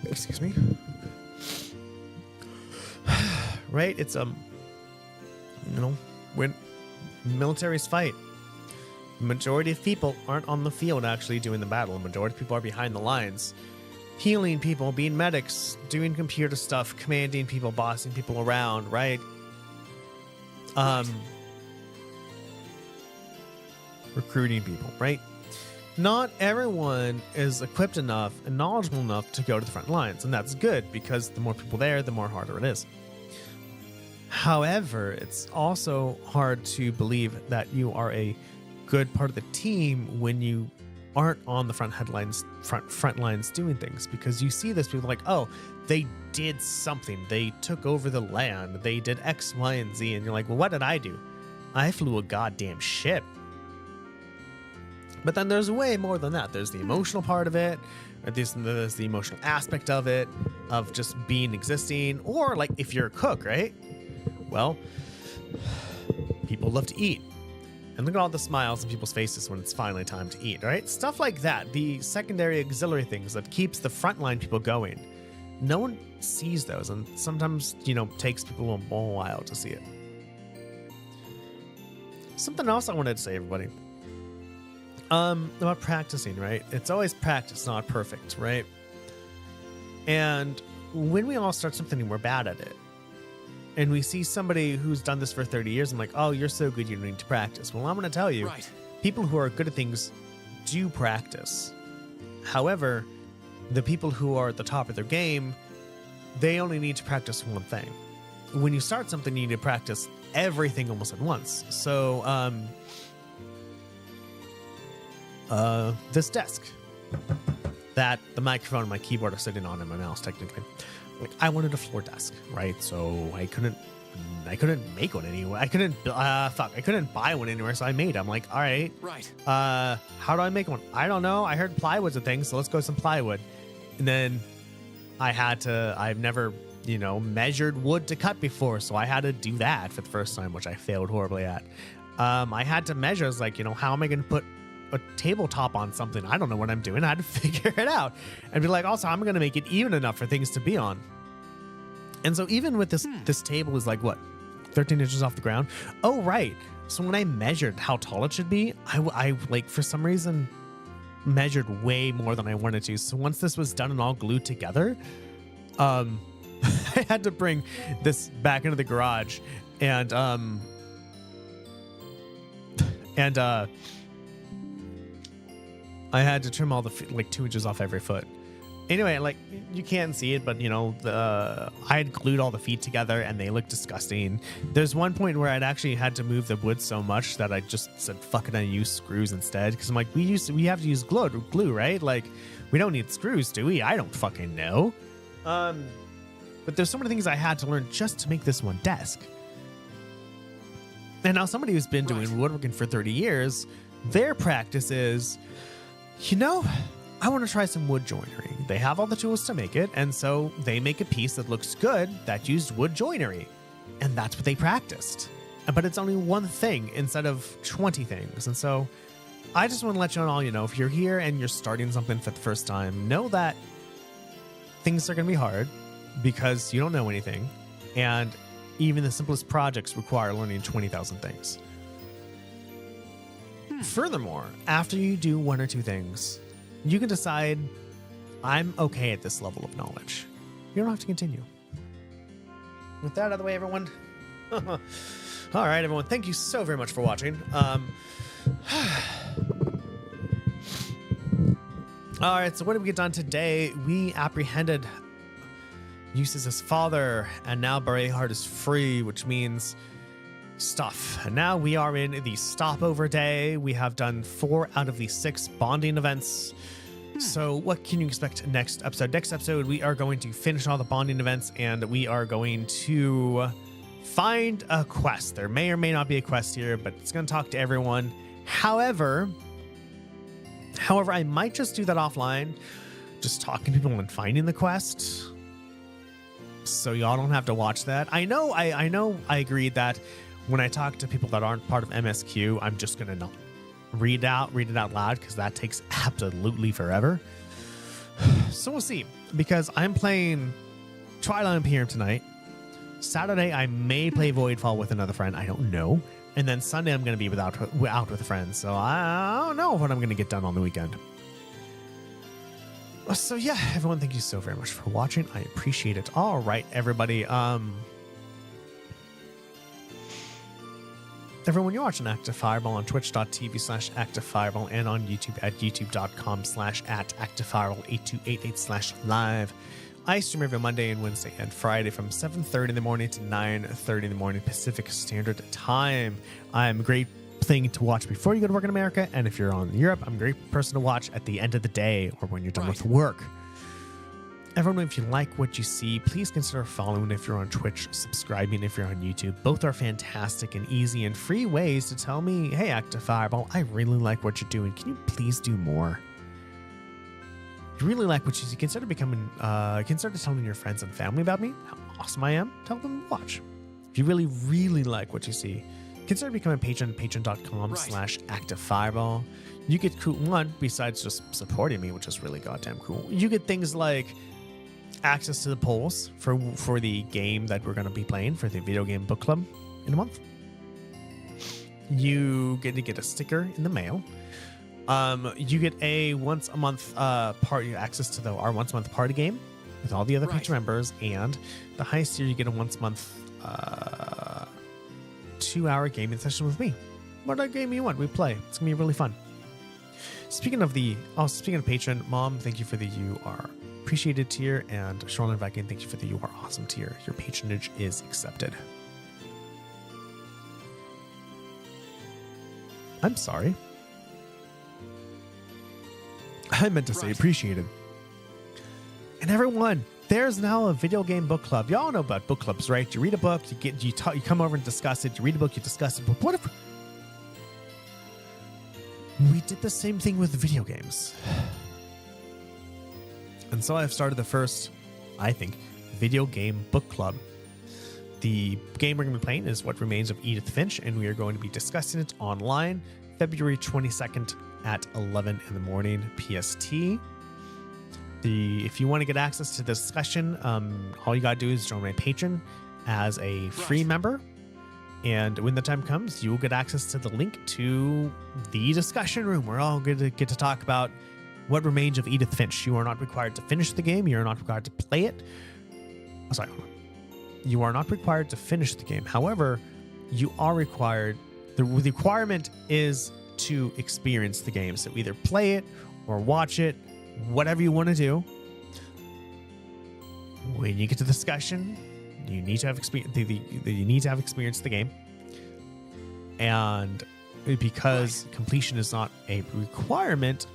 Excuse me. Right? It's when militaries fight, the majority of people aren't on the field actually doing the battle. The majority of people are behind the lines, healing people, being medics, doing computer stuff, commanding people, bossing people around, right? Recruiting people, right? Not everyone is equipped enough and knowledgeable enough to go to the front lines, and that's good because the more people there, the more harder it is. However, it's also hard to believe that you are a good part of the team when you aren't on the front lines doing things, because you see this people like, oh, they did something, they took over the land, they did X, Y, and Z, and you're like, well, what did I do? I flew a goddamn ship. But then there's way more than that. There's the emotional part of it. There's the emotional aspect of it, of just being existing. Or like if you're a cook, right? Well, people love to eat. And look at all the smiles on people's faces when it's finally time to eat, right? Stuff like that. The secondary auxiliary things that keeps the frontline people going. No one sees those, and sometimes, takes people a while to see it. Something else I wanted to say, everybody. About practicing, right? It's always practice, not perfect, right? And when we all start something and we're bad at it, and we see somebody who's done this for 30 years, I'm like, oh, you're so good, you don't need to practice. Well, I'm going to tell you, people who are good at things do practice. However, the people who are at the top of their game, they only need to practice one thing. When you start something, you need to practice everything almost at once. So, this desk that the microphone and my keyboard are sitting on and my mouse, technically, like, I wanted a floor desk, right? So I couldn't make one anywhere. I couldn't buy one anywhere. So I made it. I'm like, all right. How do I make one? I don't know. I heard plywood's a thing, so let's go with some plywood. And then I've never, measured wood to cut before. So I had to do that for the first time, which I failed horribly at. I had to measure, like, how am I going to put a tabletop on something? I don't know what I'm doing. I had to figure it out and be like, also, I'm going to make it even enough for things to be on. And so even with this table is like, what, 13 inches off the ground? Oh, right. So when I measured how tall it should be, I like, for some reason, measured way more than I wanted to. So once this was done and all glued together, I had to bring this back into the garage and I had to trim all the feet, like 2 inches off every foot. Anyway, like, you can't see it, but I had glued all the feet together and they looked disgusting. There's one point where I'd actually had to move the wood so much that I just said, fuck it, I use screws instead. Cause I'm like, we have to use glue, right? Like, we don't need screws, do we? I don't fucking know. But there's so many things I had to learn just to make this one desk. And now somebody who's been doing woodworking for 30 years, their practice is, I want to try some wood joinery. They have all the tools to make it, and so they make a piece that looks good that used wood joinery. And that's what they practiced. But it's only one thing instead of 20 things. And so I just want to let you all if you're here and you're starting something for the first time, know that things are going to be hard because you don't know anything. And even the simplest projects require learning 20,000 things. Furthermore, after you do one or two things, you can decide, I'm okay at this level of knowledge. You don't have to continue. With that out of the way, everyone. All right, everyone. Thank you so very much for watching. All right, so what did we get done today? We apprehended Eustace's father, and now Barrehart is free, which means stuff. And now we are in the stopover day. We have done 4 out of the 6 bonding events. So what can you expect next episode? Next episode, we are going to finish all the bonding events and we are going to find a quest. There may or may not be a quest here, but it's going to talk to everyone. However, I might just do that offline, just talking to people and finding the quest. So y'all don't have to watch that. I know I agreed that when I talk to people that aren't part of MSQ, I'm just going to not read it out loud because that takes absolutely forever. So we'll see, because I'm playing Twilight Imperium tonight. Saturday, I may play Voidfall with another friend. I don't know. And then Sunday, I'm going to be out with a friend. So I don't know what I'm going to get done on the weekend. So yeah, everyone, thank you so very much for watching. I appreciate it. All right, everybody. Everyone, you're watching Active Fireball on twitch.tv/ActiveFireball and on YouTube at youtube.com/@ActiveFireball8288/live. I stream every Monday and Wednesday and Friday from 7:30 in the morning to 9:30 in the morning Pacific Standard Time. I'm a great thing to watch before you go to work in America, and if you're on Europe, I'm a great person to watch at the end of the day or when you're done with work. Everyone, if you like what you see, please consider following if you're on Twitch, subscribing if you're on YouTube. Both are fantastic and easy and free ways to tell me, hey, Active Fireball, I really like what you're doing. Can you please do more? If you really like what you see, consider telling your friends and family about me, how awesome I am. Tell them to watch. If you really, really like what you see, consider becoming a patron, patreon.com/ActiveFireball. You get cool one, besides just supporting me, which is really goddamn cool. You get things like access to the polls for the game that we're going to be playing for the video game book club in a month. you get to get a sticker in the mail. You get a once a month party access to our once a month party game with all the other Patreon members, and the highest tier you get a once a month 2-hour gaming session with me. What game you want, we play. It's gonna be really fun. Speaking of Patreon, Mom, thank you for the "you are appreciated" tier, and Shoreline Viking, thank you for the "you are awesome" tier. Your patronage is accepted. I'm sorry. I meant to say appreciated. And everyone, there's now a video game book club. Y'all know about book clubs, right? You read a book, you come over and discuss it. You read a book, you discuss it. But what if we did the same thing with video games? And so I've started the first, I think, video game book club. The game we're going to be playing is What Remains of Edith Finch, and we are going to be discussing it online February 22nd at 11 in the morning PST. If you want to get access to the discussion, all you got to do is join my Patreon as a free member. And when the time comes, you will get access to the link to the discussion room. We're all going to get to talk about What Remains of Edith Finch. You are not required to finish the game. You are not required to play it. Oh, sorry. You are not required to finish the game. However, you are required. The requirement is to experience the game. So either play it or watch it, whatever you want to do. When you get to the discussion, you need to have experience. You need to have experienced the game, and because completion is not a requirement,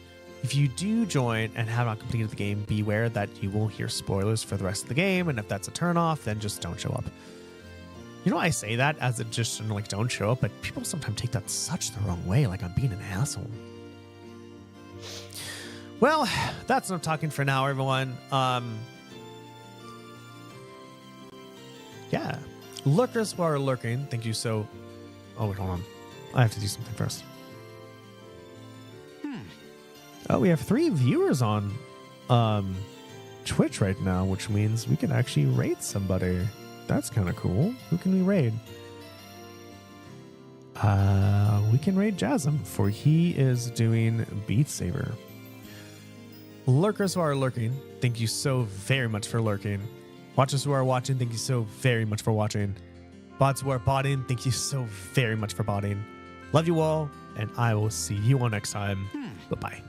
if you do join and have not completed the game, beware that you will hear spoilers for the rest of the game. And if that's a turnoff, then just don't show up. You know, I say that as a just like don't show up, but people sometimes take that such the wrong way, like I'm being an asshole. Well, that's enough talking for now, everyone. Yeah. Lurkers who are lurking, thank you so... Oh, wait, hold on. I have to do something first. Oh, we have 3 viewers on Twitch right now, which means we can actually raid somebody. That's kind of cool. Who can we raid? We can raid Jasm, for he is doing Beat Saber. Lurkers who are lurking, thank you so very much for lurking. Watchers who are watching, thank you so very much for watching. Bots who are botting, thank you so very much for botting. Love you all, and I will see you all next time. Bye-bye.